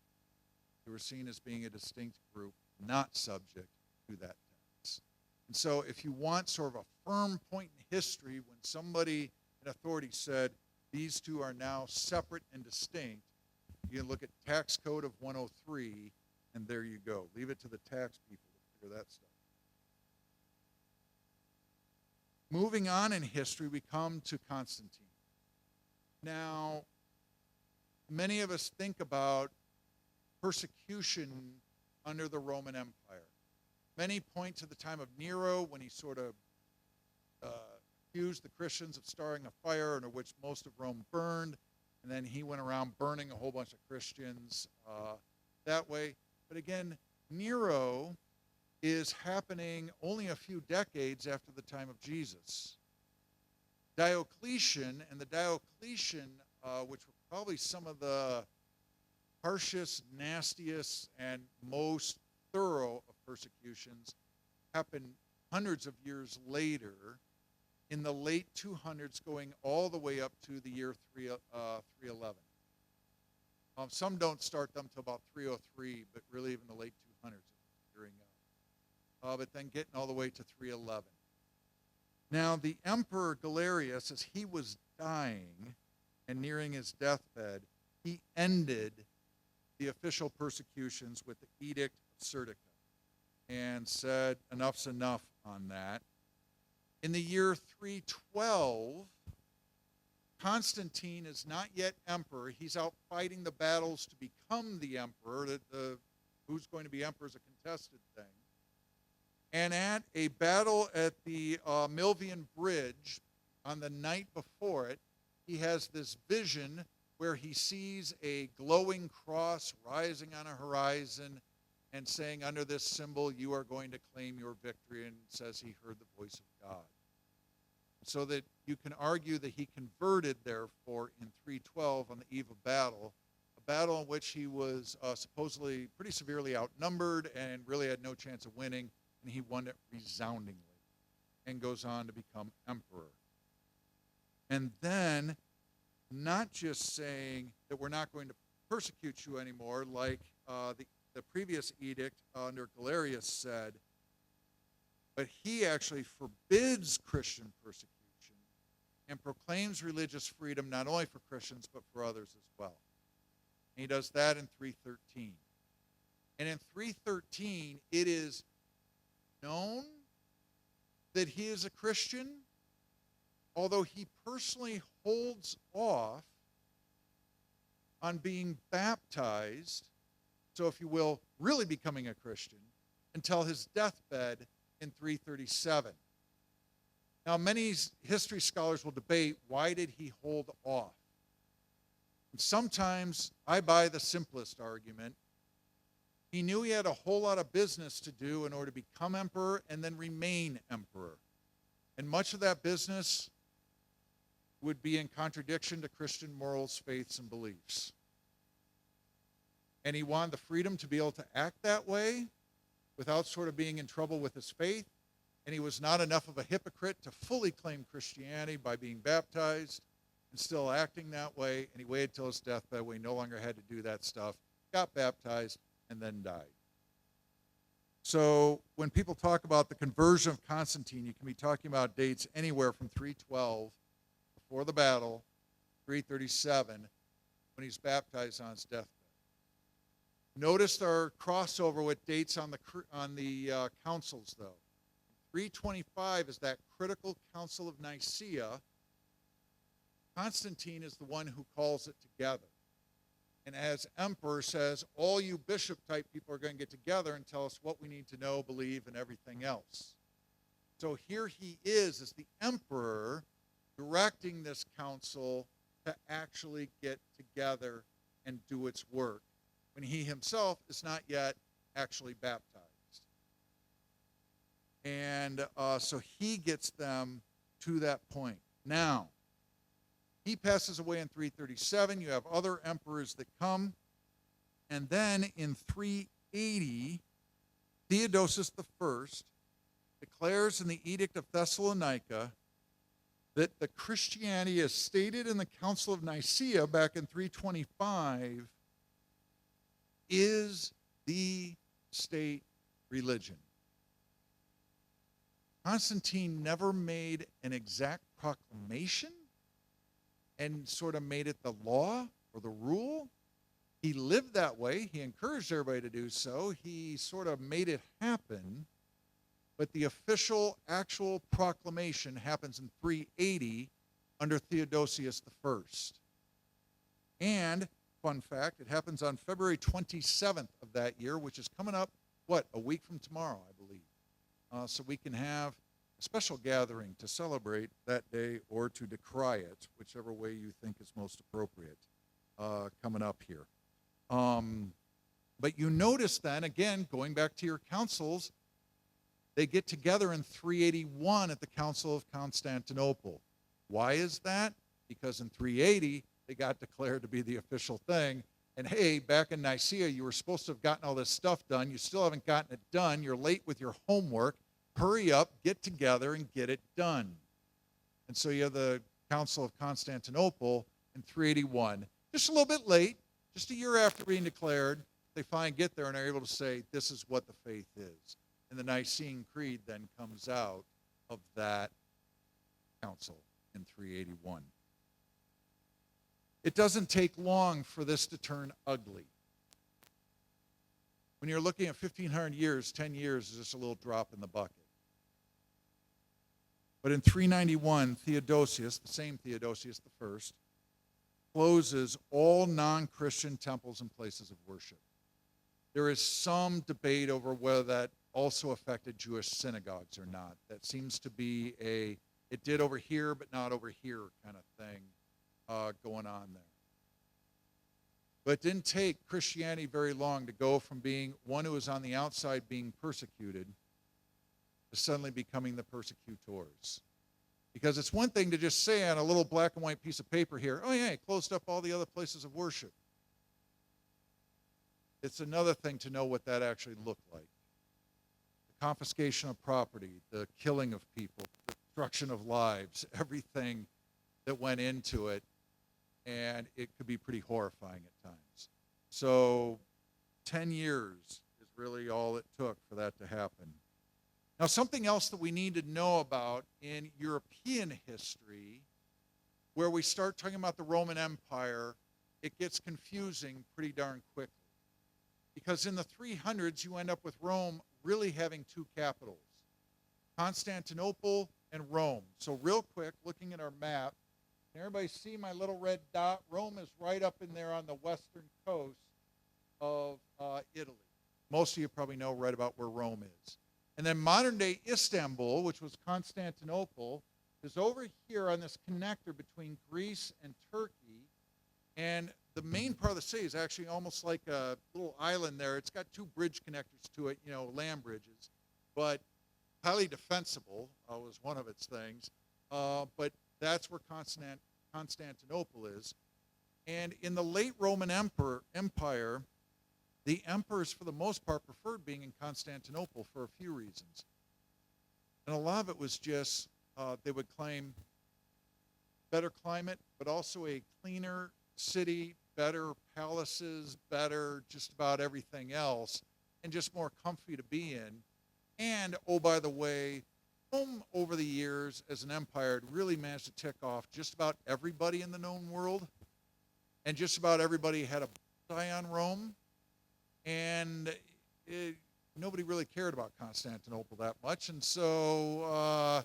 They were seen as being a distinct group, not subject to that tax. And so if you want sort of a firm point in history when somebody in authority said, these two are now separate and distinct, you can look at Tax Code of 103, and there you go. Leave it to the tax people to figure that stuff. Moving on in history, we come to Constantine. Now, many of us think about persecution under the Roman Empire. Many point to the time of Nero, when he sort of accused the Christians of starting a fire under which most of Rome burned, and then he went around burning a whole bunch of Christians that way. But again, Nero is happening only a few decades after the time of Jesus. Diocletian, which were probably some of the harshest, nastiest, and most thorough of persecutions, happened hundreds of years later, in the late 200s, going all the way up to the year 311. Some don't start them till about 303, but really even the late 200s during but then getting all the way to 311. Now, the Emperor Galerius, as he was dying and nearing his deathbed, he ended the official persecutions with the Edict of Serdica and said, enough's enough on that. In the year 312, Constantine is not yet emperor. He's out fighting the battles to become the emperor. Who's going to be emperor is a contested thing. And at a battle at the Milvian Bridge, on the night before it, he has this vision where he sees a glowing cross rising on a horizon and saying, under this symbol, you are going to claim your victory, and says he heard the voice of God. So that you can argue that he converted, therefore, in 312 on the eve of battle, a battle in which he was supposedly pretty severely outnumbered and really had no chance of winning, and he won it resoundingly and goes on to become emperor. And then, not just saying that we're not going to persecute you anymore, like the previous edict under Galerius said, but he actually forbids Christian persecution and proclaims religious freedom not only for Christians but for others as well. And he does that in 313. And in 313, it is known that he is a Christian, although he personally holds off on being baptized, so if you will, really becoming a Christian, until his deathbed in 337. Now, many history scholars will debate, why did he hold off? And sometimes I buy the simplest argument. He knew he had a whole lot of business to do in order to become emperor and then remain emperor. And much of that business would be in contradiction to Christian morals, faiths, and beliefs. And he wanted the freedom to be able to act that way without sort of being in trouble with his faith. And he was not enough of a hypocrite to fully claim Christianity by being baptized and still acting that way. And he waited till his deathbed when he no longer had to do that stuff, got baptized, and then died. So when people talk about the conversion of Constantine, you can be talking about dates anywhere from 312, before the battle, 337, when he's baptized on his deathbed. Notice our crossover with dates on the councils, though. 325 is that critical Council of Nicaea. Constantine is the one who calls it together. And as emperor says, all you bishop-type people are going to get together and tell us what we need to know, believe, and everything else. So here he is as the emperor directing this council to actually get together and do its work, when he himself is not yet actually baptized. And so he gets them to that point. Now, he passes away in 337. You have other emperors that come. And then in 380, Theodosius I declares in the Edict of Thessalonica that the Christianity as stated in the Council of Nicaea back in 325 is the state religion. Constantine never made an exact proclamation and sort of made it the law or the rule. He lived that way. He encouraged everybody to do so. He sort of made it happen. But the official, actual proclamation happens in 380 under Theodosius I. And, fun fact, it happens on February 27th of that year, which is coming up, a week from tomorrow, I believe. So we can have a special gathering to celebrate that day or to decry it, whichever way you think is most appropriate, coming up here. But you notice then, again, going back to your councils, they get together in 381 at the Council of Constantinople. Why is that? Because in 380, they got declared to be the official thing. And hey, back in Nicaea, you were supposed to have gotten all this stuff done. You still haven't gotten it done. You're late with your homework. Hurry up, get together, and get it done. And so you have the Council of Constantinople in 381. Just a little bit late, just a year after being declared, they finally get there and are able to say, this is what the faith is. And the Nicene Creed then comes out of that council in 381. It doesn't take long for this to turn ugly. When you're looking at 1,500 years, 10 years is just a little drop in the bucket. But in 391, Theodosius, the same Theodosius I, closes all non-Christian temples and places of worship. There is some debate over whether that also affected Jewish synagogues or not. That seems to be it did over here, but not over here kind of thing going on there. But it didn't take Christianity very long to go from being one who was on the outside being persecuted to suddenly becoming the persecutors. Because it's one thing to just say on a little black and white piece of paper here, oh yeah, it closed up all the other places of worship. It's another thing to know what that actually looked like. The confiscation of property, the killing of people, the destruction of lives, everything that went into it, and it could be pretty horrifying at times. So 10 years is really all it took for that to happen. Now, something else that we need to know about in European history, where we start talking about the Roman Empire, it gets confusing pretty darn quickly. Because in the 300s, you end up with Rome really having two capitals. Constantinople and Rome. So real quick, looking at our map, can everybody see my little red dot? Rome is right up in there on the western coast of Italy. Most of you probably know right about where Rome is. And then modern-day Istanbul, which was Constantinople, is over here on this connector between Greece and Turkey. And the main part of the city is actually almost like a little island there. It's got two bridge connectors to it, land bridges. But highly defensible was one of its things. But that's where Constantinople is. And in the late Roman Empire, the emperors, for the most part, preferred being in Constantinople for a few reasons. And a lot of it was just they would claim better climate, but also a cleaner city, better palaces, better just about everything else, and just more comfy to be in. And, oh, by the way, Rome, over the years, as an empire, had really managed to tick off just about everybody in the known world, and just about everybody had a bullseye on Rome, and nobody really cared about Constantinople that much, and so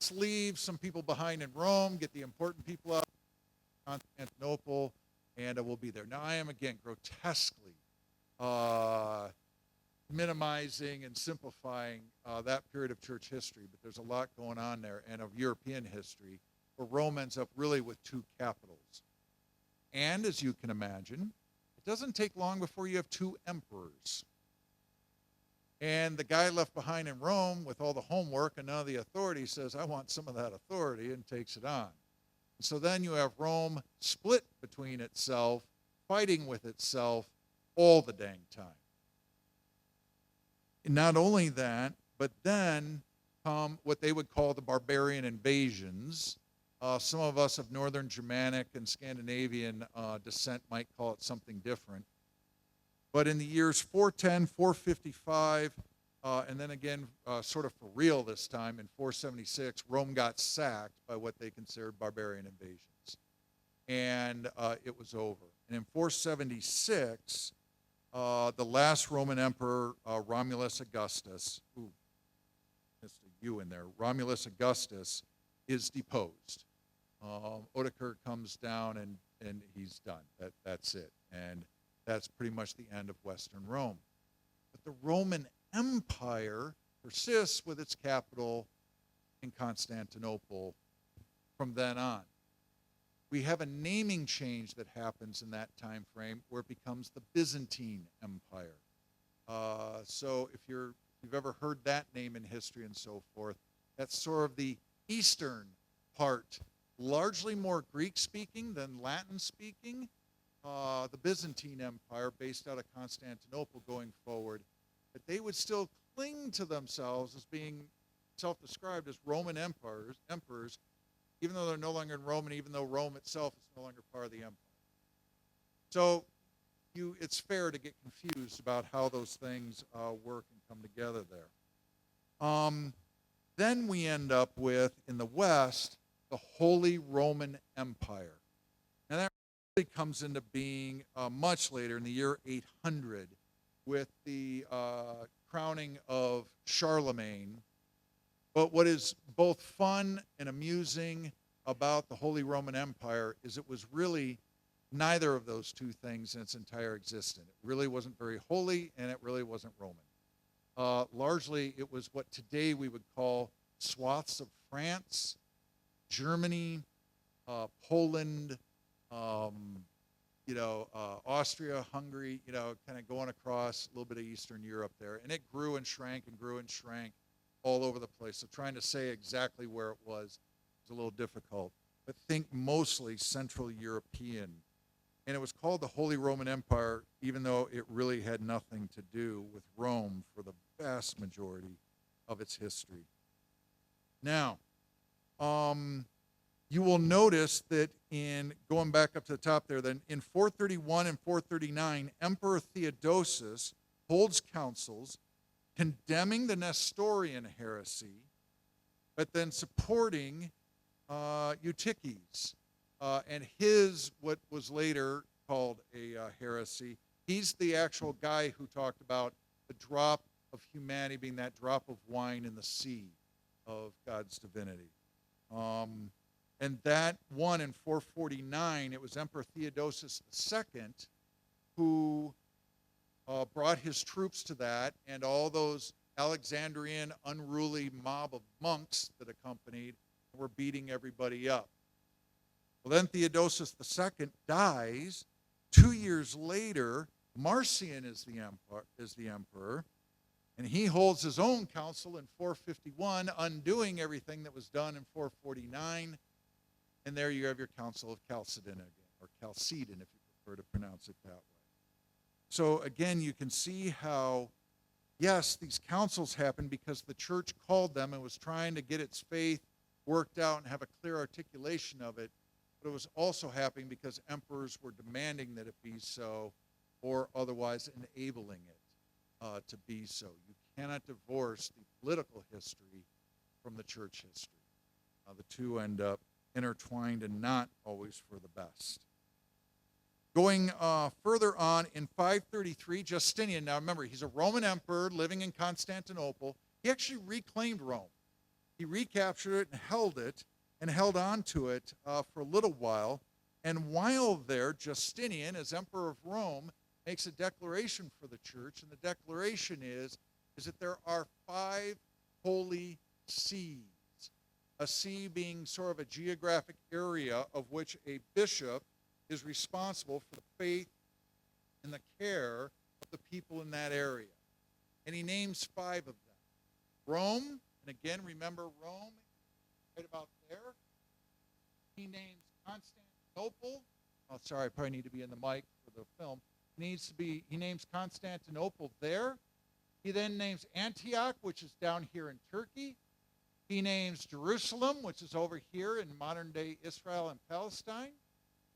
let's leave some people behind in Rome, get the important people out of Constantinople, and we'll be there. Now, I am, again, grotesquely minimizing and simplifying that period of church history, but there's a lot going on there, and of European history, where Rome ends up really with two capitals. And as you can imagine, it doesn't take long before you have two emperors. And the guy left behind in Rome with all the homework and none of the authority says, I want some of that authority, and takes it on. And so then you have Rome split between itself, fighting with itself all the dang time. And not only that, but then come what they would call the barbarian invasions. Some of us of Northern Germanic and Scandinavian descent might call it something different. But in the years 410, 455, and then again, sort of for real this time, in 476, Rome got sacked by what they considered barbarian invasions. And it was over. And in 476, the last Roman emperor, Romulus Augustus, missed a U in there, Romulus Augustus, is deposed. Odoacer comes down and he's done. That's it. And that's pretty much the end of Western Rome. But the Roman Empire persists with its capital in Constantinople from then on. We have a naming change that happens in that time frame where it becomes the Byzantine Empire. So if you've ever heard that name in history and so forth, that's sort of the eastern part, largely more Greek-speaking than Latin-speaking. The Byzantine Empire, based out of Constantinople going forward, but they would still cling to themselves as being self-described as Roman emperors, even though they're no longer in Rome, and even though Rome itself is no longer part of the empire. So it's fair to get confused about how those things work and come together there. Then we end up with, in the West, the Holy Roman Empire. And that really comes into being much later, in the year 800, with the crowning of Charlemagne. But what is both fun and amusing about the Holy Roman Empire is it was really neither of those two things in its entire existence. It really wasn't very holy, and it really wasn't Roman. Largely, it was what today we would call swaths of France, Germany, Poland, Austria, Hungary, kind of going across a little bit of Eastern Europe there. And it grew and shrank and grew and shrank all over the place. So trying to say exactly where it was a little difficult. But think mostly Central European. And it was called the Holy Roman Empire, even though it really had nothing to do with Rome for the vast majority of its history. Now, you will notice that in going back up to the top there, then in 431 and 439, Emperor Theodosius holds councils condemning the Nestorian heresy, but then supporting Eutyches and his, what was later called a heresy. He's the actual guy who talked about the drop of humanity being that drop of wine in the sea. of God's divinity. And that one in 449, it was Emperor Theodosius II who brought his troops to that, and all those Alexandrian unruly mob of monks that accompanied were beating everybody up. Well, then Theodosius II dies. 2 years later, Marcion is the emperor, and he holds his own council in 451, undoing everything that was done in 449. And there you have your Council of Chalcedon again, or Chalcedon if you prefer to pronounce it that way. So again, you can see how, yes, these councils happened because the church called them and was trying to get its faith worked out and have a clear articulation of it. But it was also happening because emperors were demanding that it be so, or otherwise enabling it to be so. You cannot divorce the political history from the church history. The two end up intertwined and not always for the best. Going further on, in 533, Justinian, now remember, he's a Roman emperor living in Constantinople. He actually reclaimed Rome. He recaptured it and held on to it for a little while. And while there, Justinian, as emperor of Rome, makes a declaration for the church. And the declaration is that there are 5 holy sees. A see being sort of a geographic area of which a bishop is responsible for the faith and the care of the people in that area. And he names 5 of them. Rome, and again, remember Rome, right about there. He names Constantinople. Oh, sorry, I probably need to be in the mic for the film. He names Constantinople there. He then names Antioch, which is down here in Turkey. He names Jerusalem, which is over here in modern-day Israel and Palestine.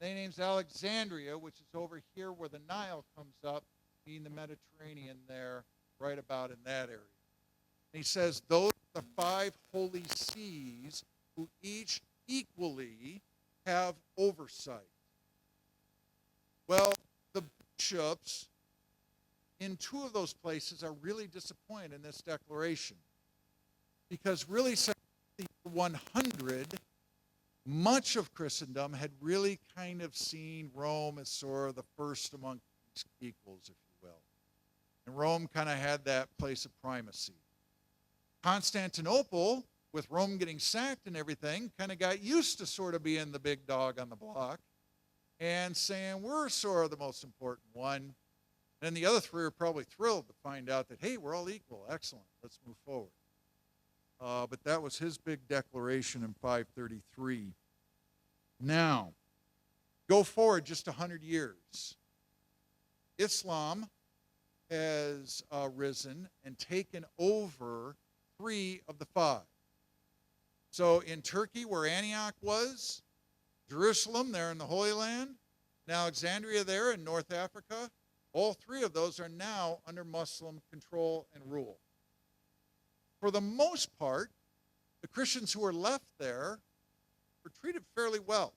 Then he names Alexandria, which is over here where the Nile comes up, being the Mediterranean there, right about in that area. And he says those are the 5 holy sees who each equally have oversight. Well, the bishops in 2 of those places are really disappointed in this declaration. Because really, since the 100, much of Christendom had really kind of seen Rome as sort of the first among equals, if you will. And Rome kind of had that place of primacy. Constantinople, with Rome getting sacked and everything, kind of got used to sort of being the big dog on the block and saying, we're sort of the most important one. And the other 3 are probably thrilled to find out that, hey, we're all equal. Excellent. Let's move forward. But that was his big declaration in 533. Now, go forward just 100 years. Islam has risen and taken over 3 of the 5. So in Turkey, where Antioch was, Jerusalem there in the Holy Land, and Alexandria there in North Africa, all 3 of those are now under Muslim control and rule. For the most part, the Christians who were left there were treated fairly well.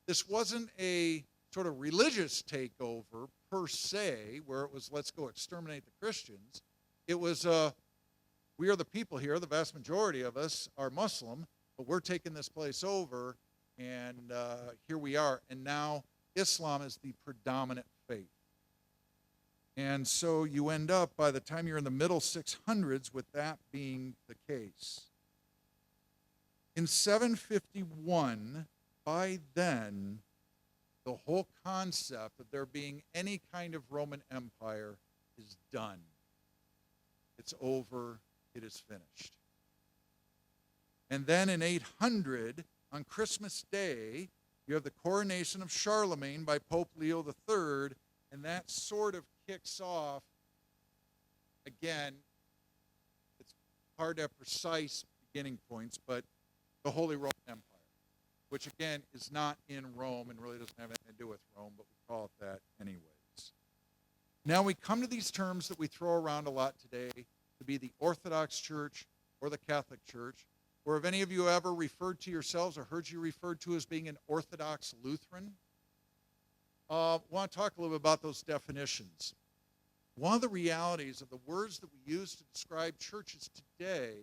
This wasn't a sort of religious takeover per se, where it was, let's go exterminate the Christians. It was, we are the people here, the vast majority of us are Muslim, but we're taking this place over, and here we are. And now Islam is the predominant faith. And so you end up, by the time you're in the middle 600s, with that being the case. In 751, by then, the whole concept of there being any kind of Roman Empire is done. It's over. It is finished. And then in 800, on Christmas Day, you have the coronation of Charlemagne by Pope Leo III, and that sort of kicks off, again, it's hard to have precise beginning points, but the Holy Roman Empire, which again is not in Rome and really doesn't have anything to do with Rome, but we call it that anyways. Now we come to these terms that we throw around a lot today to be the Orthodox Church or the Catholic Church, or have any of you ever referred to yourselves or heard you referred to as being an Orthodox Lutheran? I want to talk a little bit about those definitions. One of the realities of the words that we use to describe churches today,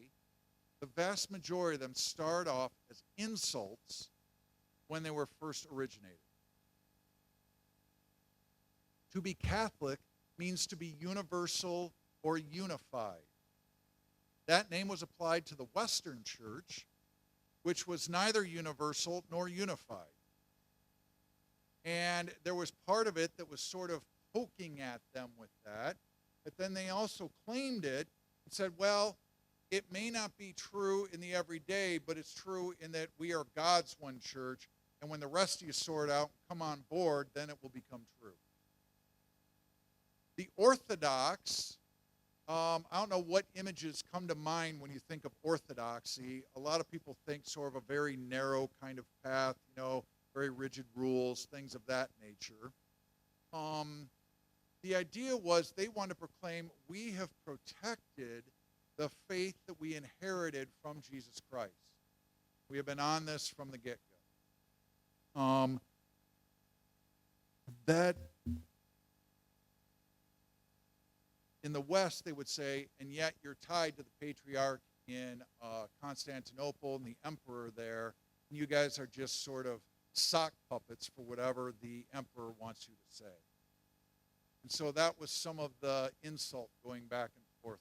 the vast majority of them start off as insults when they were first originated. To be Catholic means to be universal or unified. That name was applied to the Western Church, which was neither universal nor unified. And there was part of it that was sort of poking at them with that, but then they also claimed it and said, well, it may not be true in the everyday, but it's true in that we are God's one church, and when the rest of you sort out and come on board, then it will become true. The Orthodox, I don't know what images come to mind when you think of orthodoxy. A lot of people think sort of a very narrow kind of path, very rigid rules, things of that nature. The idea was they wanted to proclaim, we have protected the faith that we inherited from Jesus Christ. We have been on this from the get-go. That in the West, they would say, and yet you're tied to the patriarch in Constantinople and the emperor there, and you guys are just sort of sock puppets for whatever the emperor wants you to say. And so that was some of the insult going back and forth.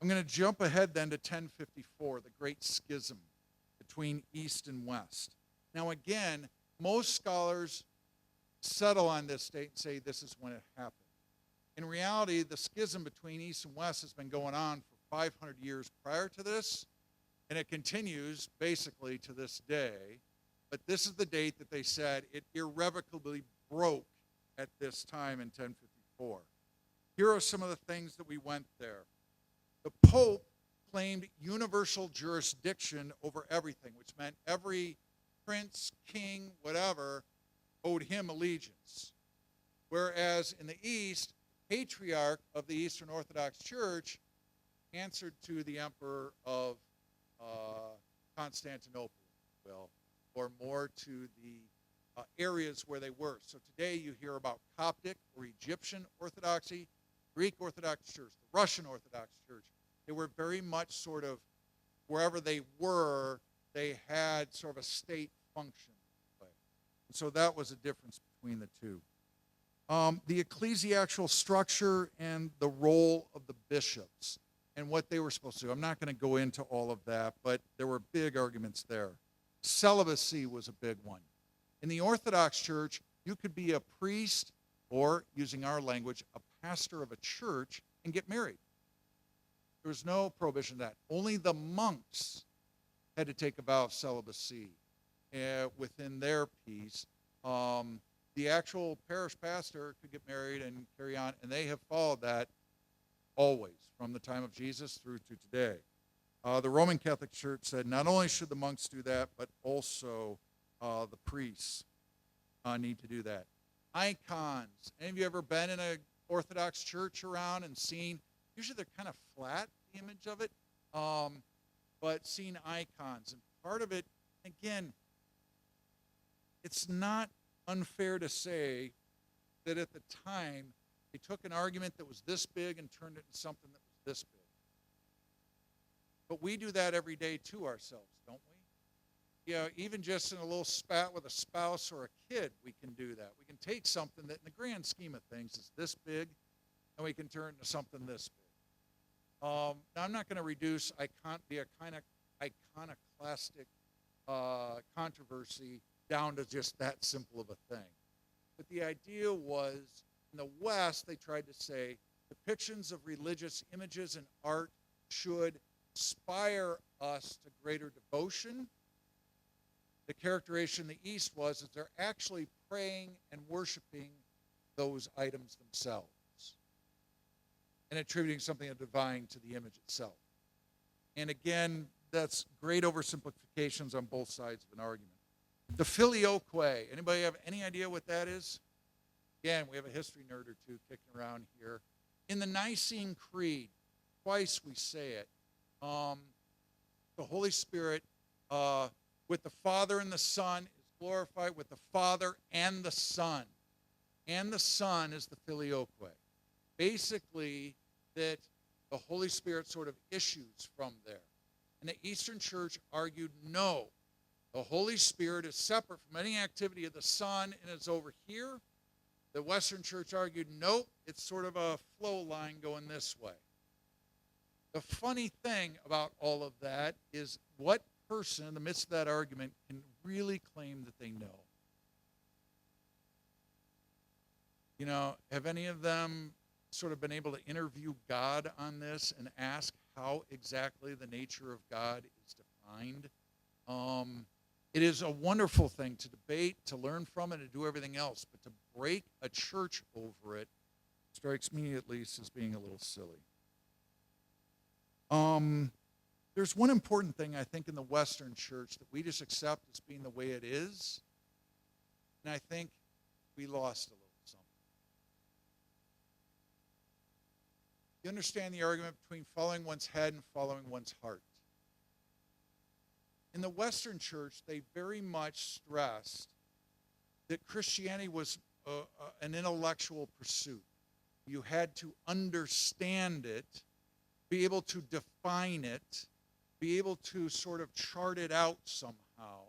I'm going to jump ahead then to 1054, the Great Schism between East and West. Now again, most scholars settle on this date and say this is when it happened. In reality, the schism between East and West has been going on for 500 years prior to this, and it continues basically to this day. But this is the date that they said it irrevocably broke at this time in 1054. Here are some of the things that we went there. The Pope claimed universal jurisdiction over everything, which meant every prince, king, whatever, owed him allegiance. Whereas in the East, the patriarch of the Eastern Orthodox Church answered to the emperor of Constantinople, or more to the areas where they were. So today you hear about Coptic or Egyptian Orthodoxy, Greek Orthodox Church, the Russian Orthodox Church. They were very much sort of, wherever they were, they had sort of a state function. And so that was a difference between the two. The ecclesiastical structure and the role of the bishops and what they were supposed to do. I'm not going to go into all of that, but there were big arguments there. Celibacy was a big one. In the Orthodox Church, you could be a priest or, using our language, a pastor of a church and get married. There was no prohibition of that. Only the monks had to take a vow of celibacy within their piece. The actual parish pastor could get married and carry on, and they have followed that always, from the time of Jesus through to today. The Roman Catholic Church said not only should the monks do that, but also the priests need to do that. Icons. Any of you ever been in an Orthodox church around and seen, usually they're kind of flat, the image of it, but seen icons. And part of it, again, it's not unfair to say that at the time, they took an argument that was this big and turned it into something that was this big. But we do that every day to ourselves, don't we? Even just in a little spat with a spouse or a kid, we can do that. We can take something that in the grand scheme of things is this big, and we can turn it into something this big. Now, I'm not going to reduce the kind of iconoclastic controversy down to just that simple of a thing. But the idea was, in the West, they tried to say depictions of religious images and art should inspire us to greater devotion. The characterization in the East was that they're actually praying and worshiping those items themselves and attributing something divine to the image itself. And again, that's great oversimplifications on both sides of an argument. The filioque. Anybody have any idea what that is? Again, we have a history nerd or two kicking around here. In the Nicene Creed, twice we say it, the Holy Spirit with the Father and the Son is glorified with the Father and the Son. And the Son is the filioque. Basically, that the Holy Spirit sort of issues from there. And the Eastern Church argued, no, the Holy Spirit is separate from any activity of the Son and it's over here. The Western Church argued, nope, it's sort of a flow line going this way. The funny thing about all of that is what person in the midst of that argument can really claim that they know? You know, have any of them sort of been able to interview God on this and ask how exactly the nature of God is defined? It is a wonderful thing to debate, to learn from it, and to do everything else, but to break a church over it strikes me at least as being a little silly. There's one important thing I think in the Western church that we just accept as being the way it is, and I think we lost a little something. You understand the argument between following one's head and following one's heart. In the Western church, they very much stressed that Christianity was an intellectual pursuit. You had to understand it, be able to define it, be able to sort of chart it out somehow.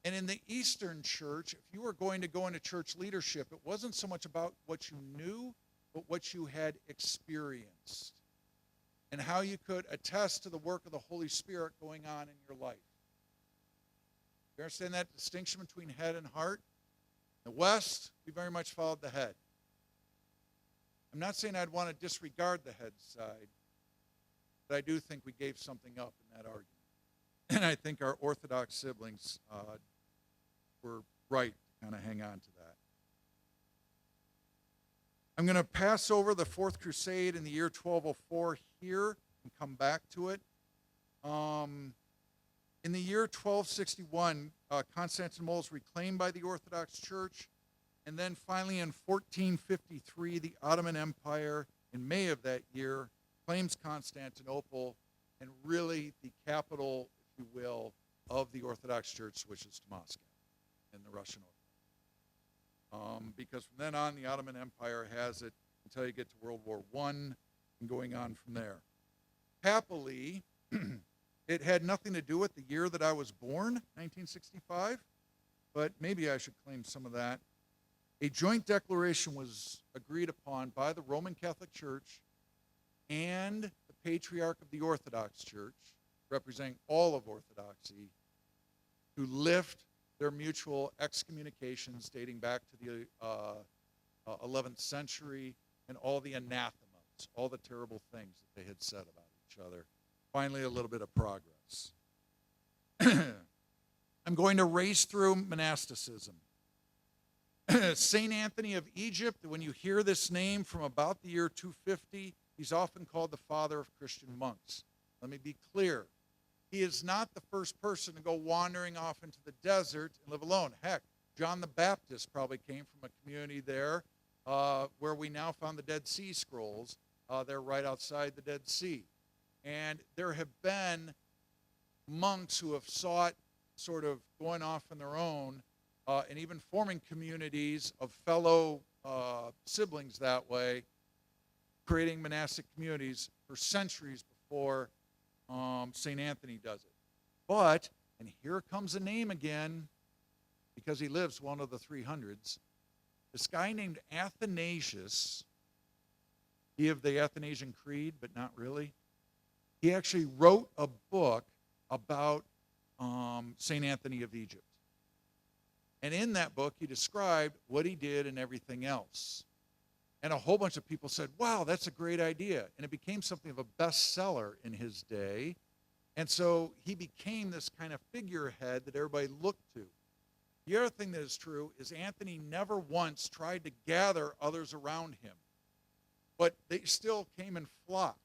And in the Eastern church, if you were going to go into church leadership, it wasn't so much about what you knew, but what you had experienced and how you could attest to the work of the Holy Spirit going on in your life. You understand that distinction between head and heart? In the West, we very much followed the head. I'm not saying I'd want to disregard the head side, but I do think we gave something up in that argument. And I think our Orthodox siblings were right to kind of hang on to that. I'm going to pass over the Fourth Crusade in the year 1204 here and come back to it. In the year 1261, Constantinople is reclaimed by the Orthodox Church. And then finally in 1453, the Ottoman Empire, in May of that year, claims Constantinople, and really the capital, if you will, of the Orthodox Church switches to Moscow in the Russian Orthodox. Because from then on, the Ottoman Empire has it until you get to World War I and going on from there. Happily, it had nothing to do with the year that I was born, 1965, but maybe I should claim some of that. A joint declaration was agreed upon by the Roman Catholic Church and the Patriarch of the Orthodox Church, representing all of Orthodoxy, to lift their mutual excommunications dating back to the 11th century and all the anathemas, all the terrible things that they had said about each other. Finally, a little bit of progress. I'm going to race through monasticism. St. Anthony of Egypt, when you hear this name from about the year 250, he's often called the father of Christian monks. Let me be clear. He is not the first person to go wandering off into the desert and live alone. Heck, John the Baptist probably came from a community there where we now found the Dead Sea Scrolls. They're right outside the Dead Sea. And there have been monks who have sought sort of going off on their own and even forming communities of fellow siblings that way, creating monastic communities for centuries before St. Anthony does it. But, and here comes a name again, because he lives one of the 300s, this guy named Athanasius, he of the Athanasian Creed, but not really. He actually wrote a book about St. Anthony of Egypt. And in that book, he described what he did and everything else. And a whole bunch of people said, wow, that's a great idea. And it became something of a bestseller in his day. And so he became this kind of figurehead that everybody looked to. The other thing that is true is Anthony never once tried to gather others around him. But they still came and flocked.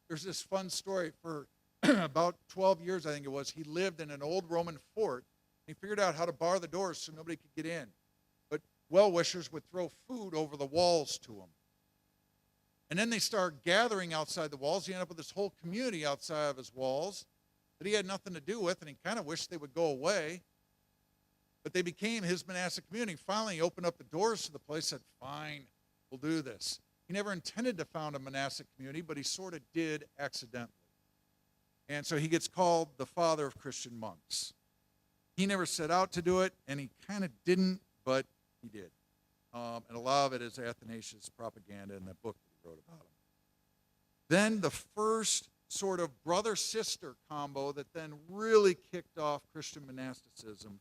There's this fun story. For about 12 years, I think it was, he lived in an old Roman fort. And he figured out how to bar the doors so nobody could get in. Well-wishers would throw food over the walls to him. And then they started gathering outside the walls. He ended up with this whole community outside of his walls that he had nothing to do with, and he kind of wished they would go away. But they became his monastic community. Finally, he opened up the doors to the place, said, fine, we'll do this. He never intended to found a monastic community, but he sort of did accidentally. And so he gets called the father of Christian monks. He never set out to do it, and he kind of didn't, but he did. And a lot of it is Athanasius' propaganda in that book that he wrote about him. Then the first sort of brother-sister combo that then really kicked off Christian monasticism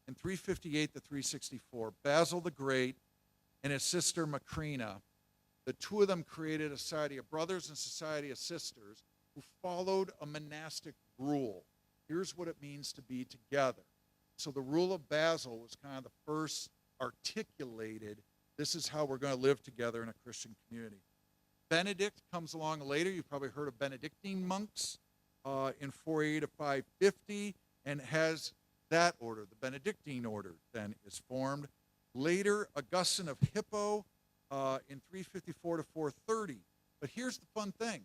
in 358 to 364, Basil the Great and his sister Macrina, the two of them created a society of brothers and a society of sisters who followed a monastic rule. Here's what it means to be together. So the rule of Basil was kind of the first articulated, this is how we're going to live together in a Christian community. Benedict comes along later. You've probably heard of Benedictine monks in 480 to 550, and has that order. The Benedictine order then is formed. Later, Augustine of Hippo in 354 to 430. But here's the fun thing.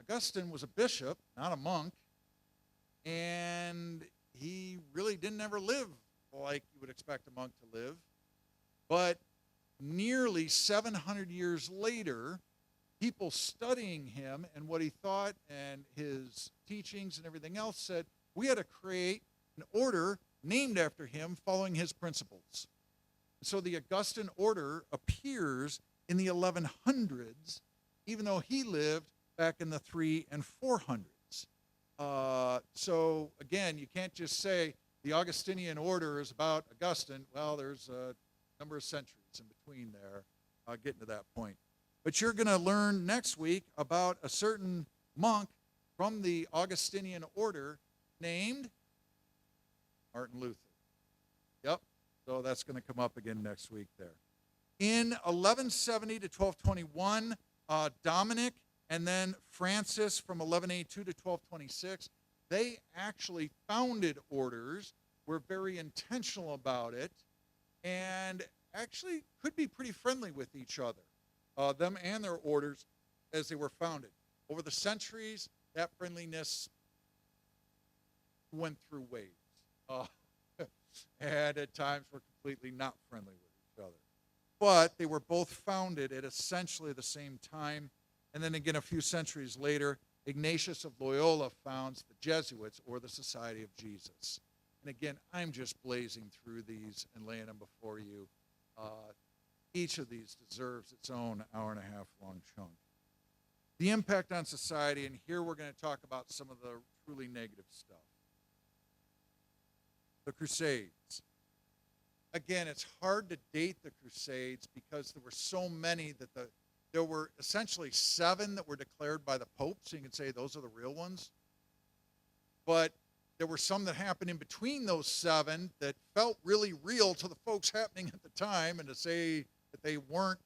Augustine was a bishop, not a monk, and he really didn't ever live like you would expect a monk to live. But nearly 700 years later, people studying him and what he thought and his teachings and everything else said, we had to create an order named after him following his principles. So the Augustine order appears in the 1100s, even though he lived back in the 300s and 400s. So again, you can't just say the Augustinian order is about Augustine. Well, there's a number of centuries in between there, getting to that point. But you're going to learn next week about a certain monk from the Augustinian order named Martin Luther. Yep. So that's going to come up again next week there. In 1170 to 1221, Dominic and then Francis from 1182 to 1226, they actually founded orders, were very intentional about it, and actually could be pretty friendly with each other, them and their orders as they were founded. Over the centuries, that friendliness went through waves. And at times were completely not friendly with each other. But they were both founded at essentially the same time. And then again, a few centuries later, Ignatius of Loyola founds the Jesuits, or the Society of Jesus. And again, I'm just blazing through these and laying them before you. Each of these deserves its own hour-and-a-half long chunk. The impact on society, and here we're going to talk about some of the truly negative stuff. The Crusades. Again, it's hard to date the Crusades because there were so many that there were essentially 7 that were declared by the Pope, so you can say those are the real ones. But there were some that happened in between those 7 that felt really real to the folks happening at the time, and to say that they weren't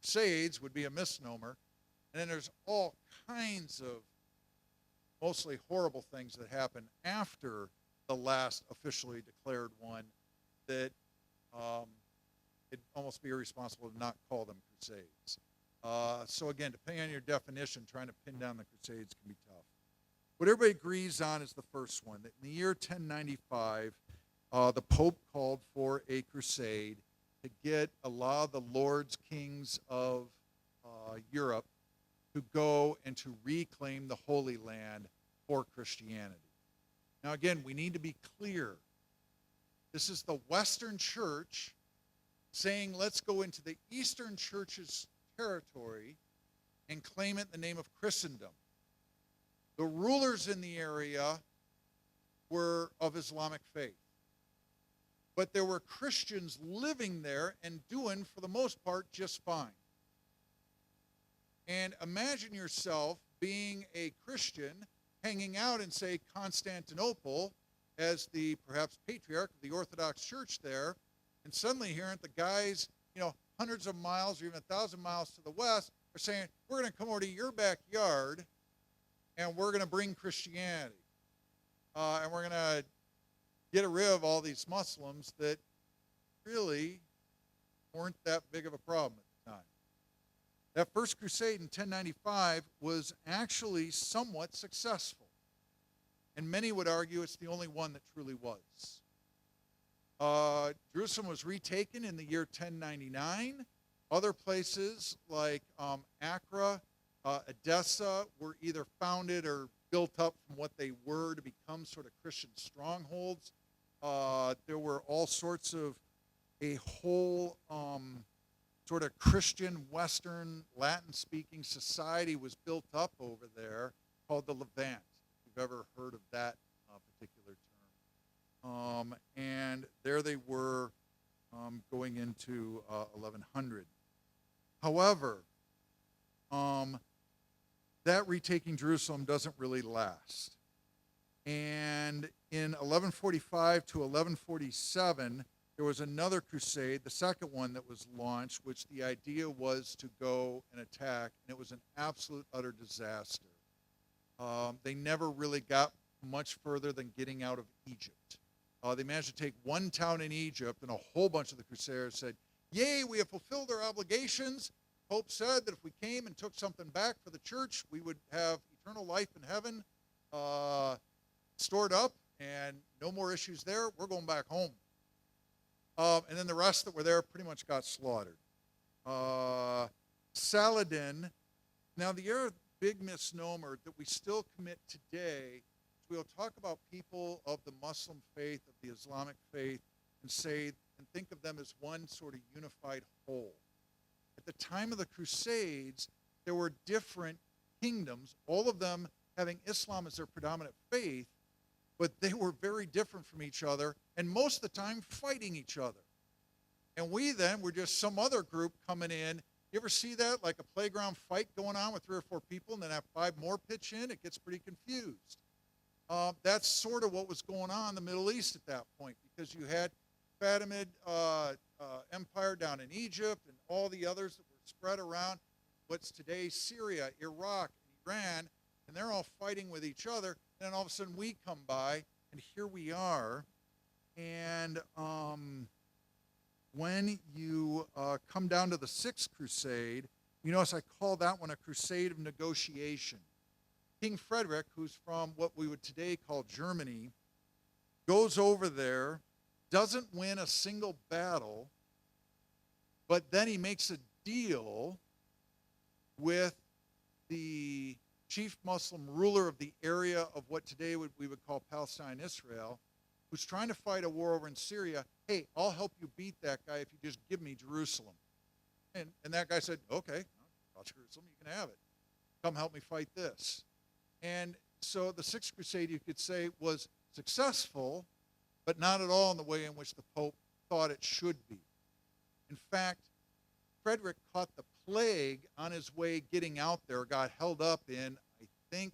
Crusades would be a misnomer. And then there's all kinds of mostly horrible things that happened after the last officially declared one that it'd almost be irresponsible to not call them Crusades. So again, depending on your definition, trying to pin down the Crusades can be tough. What everybody agrees on is the first one, that in the year 1095, the Pope called for a crusade to get a lot of the lords, kings of Europe to go and to reclaim the Holy Land for Christianity. Now again, we need to be clear. This is the Western Church saying, let's go into the Eastern Church's territory and claim it in the name of Christendom. The rulers in the area were of Islamic faith. But there were Christians living there and doing, for the most part, just fine. And imagine yourself being a Christian hanging out in, say, Constantinople as the perhaps patriarch of the Orthodox Church there, and suddenly hearing the guys, hundreds of miles or even 1,000 miles to the west are saying, we're going to come over to your backyard and we're going to bring Christianity. And we're going to get rid of all these Muslims that really weren't that big of a problem at the time. That first crusade in 1095 was actually somewhat successful. And many would argue it's the only one that truly was. Jerusalem was retaken in the year 1099. Other places like Accra, Edessa were either founded or built up from what they were to become sort of Christian strongholds. There were all sorts of a whole sort of Christian, Western, Latin-speaking society was built up over there called the Levant, if you've ever heard of that particular term. And there they were going into 1100. However, that retaking Jerusalem doesn't really last. And in 1145 to 1147, there was another crusade, the second one that was launched, which the idea was to go and attack, and it was an absolute utter disaster. They never really got much further than getting out of Egypt. They managed to take one town in Egypt, and a whole bunch of the Crusaders said, "Yay, we have fulfilled our obligations." Pope said that if we came and took something back for the church, we would have eternal life in heaven stored up, and no more issues there. We're going back home. And then the rest that were there pretty much got slaughtered. Saladin, now the other big misnomer that we still commit today, we'll talk about people of the Muslim faith, of the Islamic faith, and say and think of them as one sort of unified whole. At the time of the Crusades, there were different kingdoms, all of them having Islam as their predominant faith, but they were very different from each other, and most of the time fighting each other. And we then were just some other group coming in. You ever see that, like a playground fight going on with 3 or 4 people, and then have 5 more pitch in? It gets pretty confused. That's sort of what was going on in the Middle East at that point, because you had Fatimid Empire down in Egypt and all the others that were spread around what's today Syria, Iraq, and Iran, and they're all fighting with each other. And then all of a sudden we come by, and here we are. And when you come down to the 6th Crusade, you notice I call that one a crusade of negotiation. King Frederick, who's from what we would today call Germany, goes over there, doesn't win a single battle, but then he makes a deal with the chief Muslim ruler of the area of what today we would call Palestine, Israel, who's trying to fight a war over in Syria. Hey, I'll help you beat that guy if you just give me Jerusalem. And that guy said, okay, about Jerusalem, you can have it. Come help me fight this. And so the 6th Crusade, you could say, was successful, but not at all in the way in which the Pope thought it should be. In fact, Frederick caught the plague on his way getting out there, got held up in, I think,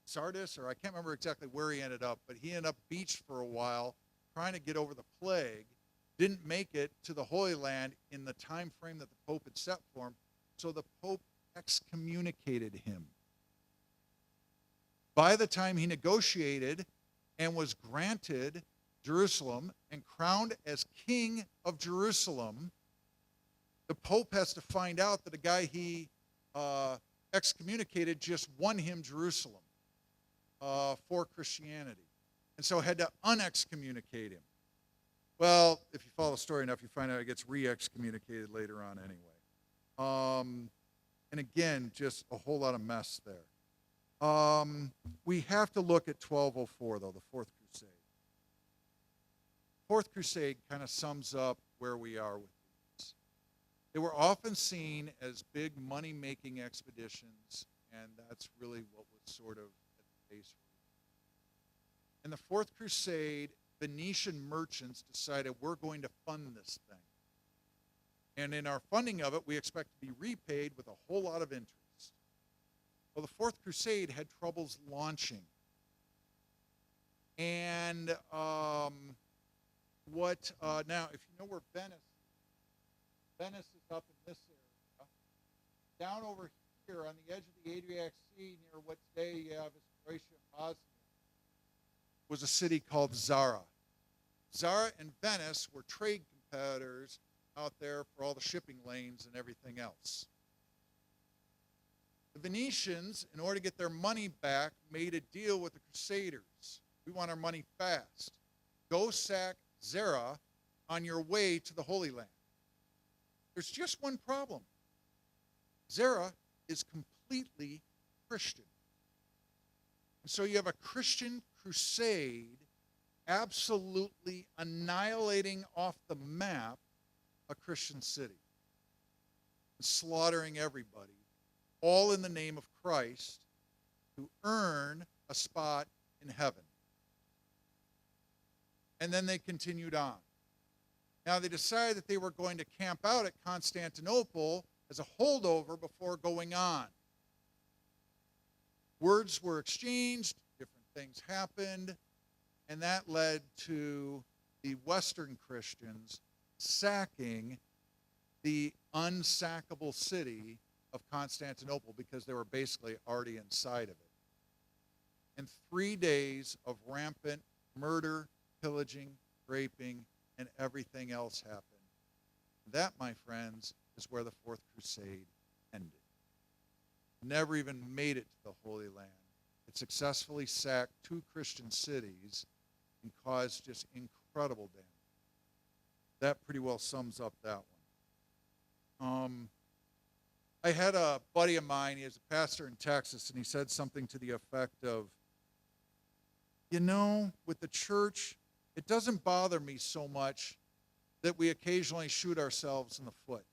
Sardis, or I can't remember exactly where he ended up, but he ended up beached for a while trying to get over the plague, didn't make it to the Holy Land in the time frame that the Pope had set for him, so the Pope excommunicated him. By the time he negotiated and was granted Jerusalem and crowned as king of Jerusalem, the Pope has to find out that a guy he excommunicated just won him Jerusalem for Christianity, and so had to unexcommunicate him. Well, if you follow the story enough, you find out he gets re-excommunicated later on anyway. And again, just a whole lot of mess there. We have to look at 1204, though, the 4th Crusade. 4th Crusade kind of sums up where we are with these. They were often seen as big money-making expeditions, and that's really what was sort of at the base. In the 4th Crusade, Venetian merchants decided we're going to fund this thing. And in our funding of it, we expect to be repaid with a whole lot of interest. Well, the 4th Crusade had troubles launching. And now, if you know where Venice is up in this area. Down over here on the edge of the Adriatic Sea, near what today you have is Croatia and Bosnia, was a city called Zara. Zara and Venice were trade competitors out there for all the shipping lanes and everything else. The Venetians, in order to get their money back, made a deal with the Crusaders. We want our money fast. Go sack Zara on your way to the Holy Land. There's just one problem. Zara is completely Christian. And so you have a Christian crusade absolutely annihilating off the map a Christian city, slaughtering everybody, all in the name of Christ, to earn a spot in heaven. And then they continued on. Now they decided that they were going to camp out at Constantinople as a holdover before going on. Words were exchanged, different things happened, and that led to the Western Christians sacking the unsackable city of Constantinople because they were basically already inside of it. And 3 days of rampant murder, pillaging, raping, and everything else happened. That, my friends, is where the Fourth Crusade ended. Never even made it to the Holy Land. It successfully sacked 2 Christian cities and caused just incredible damage. That pretty well sums up that one. I had a buddy of mine, he is a pastor in Texas, and he said something to the effect of, you know, with the church, it doesn't bother me so much that we occasionally shoot ourselves in the foot.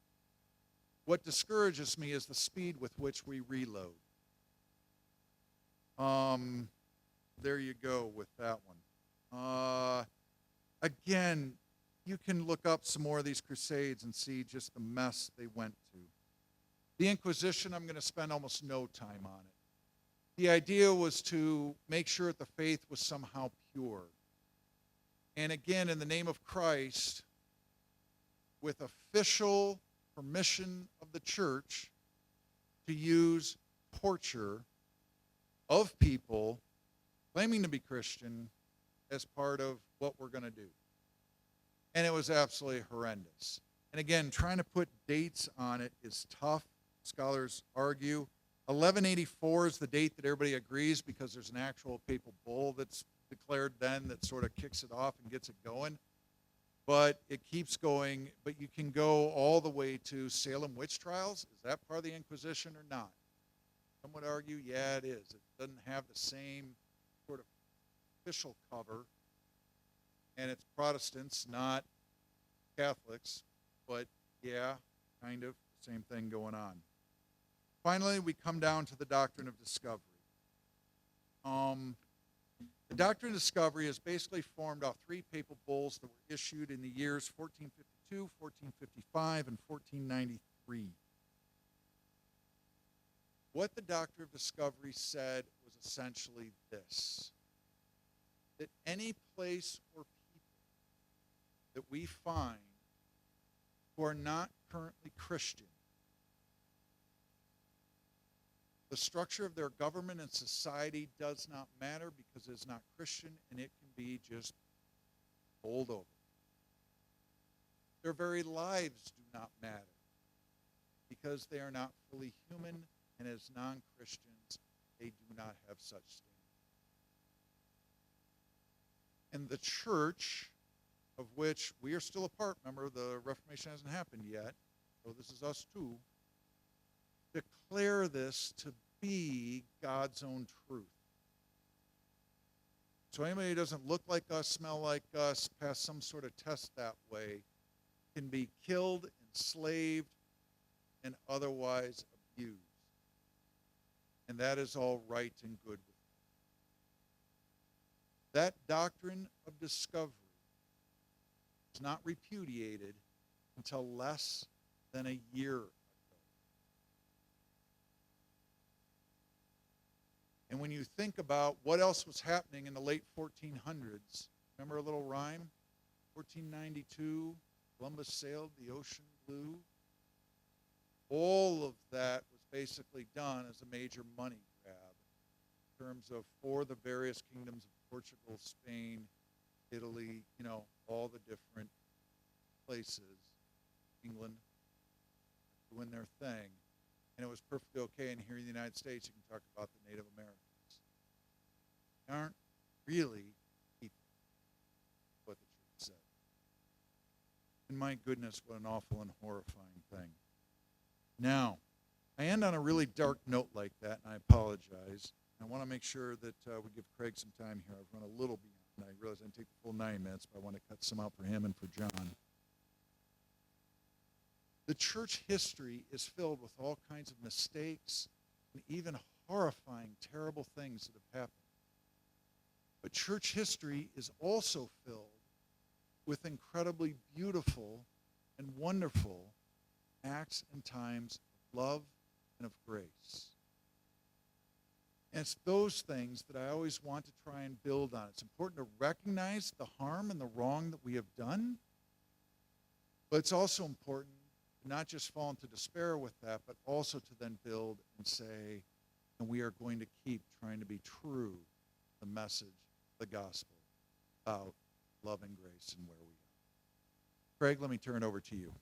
What discourages me is the speed with which we reload. There you go with that one. Again, you can look up some more of these crusades and see just the mess they went to. The Inquisition, I'm going to spend almost no time on it. The idea was to make sure that the faith was somehow pure. And again, in the name of Christ, with official permission of the church, to use torture of people claiming to be Christian as part of what we're going to do. And it was absolutely horrendous. And again, trying to put dates on it is tough. Scholars argue 1184 is the date that everybody agrees because there's an actual papal bull that's declared then that sort of kicks it off and gets it going. But it keeps going, but you can go all the way to Salem witch trials. Is that part of the Inquisition or not? Some would argue, yeah, it is. It doesn't have the same sort of official cover, and it's Protestants, not Catholics, but yeah, kind of the same thing going on. Finally, we come down to the doctrine of discovery. The doctrine of discovery is basically formed off 3 papal bulls that were issued in the years 1452, 1455, and 1493. What the doctrine of discovery said was essentially this: that any place or people that we find who are not currently Christian, the structure of their government and society does not matter because it is not Christian, and it can be just bowled over. Their very lives do not matter because they are not fully human, and as non-Christians, they do not have such standing. And the church, of which we are still a part, remember, the Reformation hasn't happened yet, so this is us too, declare this to be God's own truth. So anybody who doesn't look like us, smell like us, pass some sort of test that way, can be killed, enslaved, and otherwise abused. And that is all right and good with me. That doctrine of discovery is not repudiated until less than a year ago. And when you think about what else was happening in the late 1400s, remember a little rhyme? 1492, Columbus sailed the ocean blue. All of that was basically done as a major money grab in terms of for the various kingdoms of Portugal, Spain, Italy, all the different places, England, doing their thing. And it was perfectly okay. And here in the United States, you can talk about the Native Americans. They aren't really people, what the church said. And my goodness, what an awful and horrifying thing. Now, I end on a really dark note like that, and I apologize. I want to make sure that we give Craig some time here. I've run a little beyond. I realize I didn't take the full 9 minutes, but I want to cut some out for him and for John. The church history is filled with all kinds of mistakes and even horrifying, terrible things that have happened. But church history is also filled with incredibly beautiful and wonderful acts and times of love and of grace. And it's those things that I always want to try and build on. It's important to recognize the harm and the wrong that we have done, but it's also important to not just fall into despair with that, but also to then build and say, and we are going to keep trying to be true to the message of the gospel about love and grace and where we are. Craig, let me turn it over to you.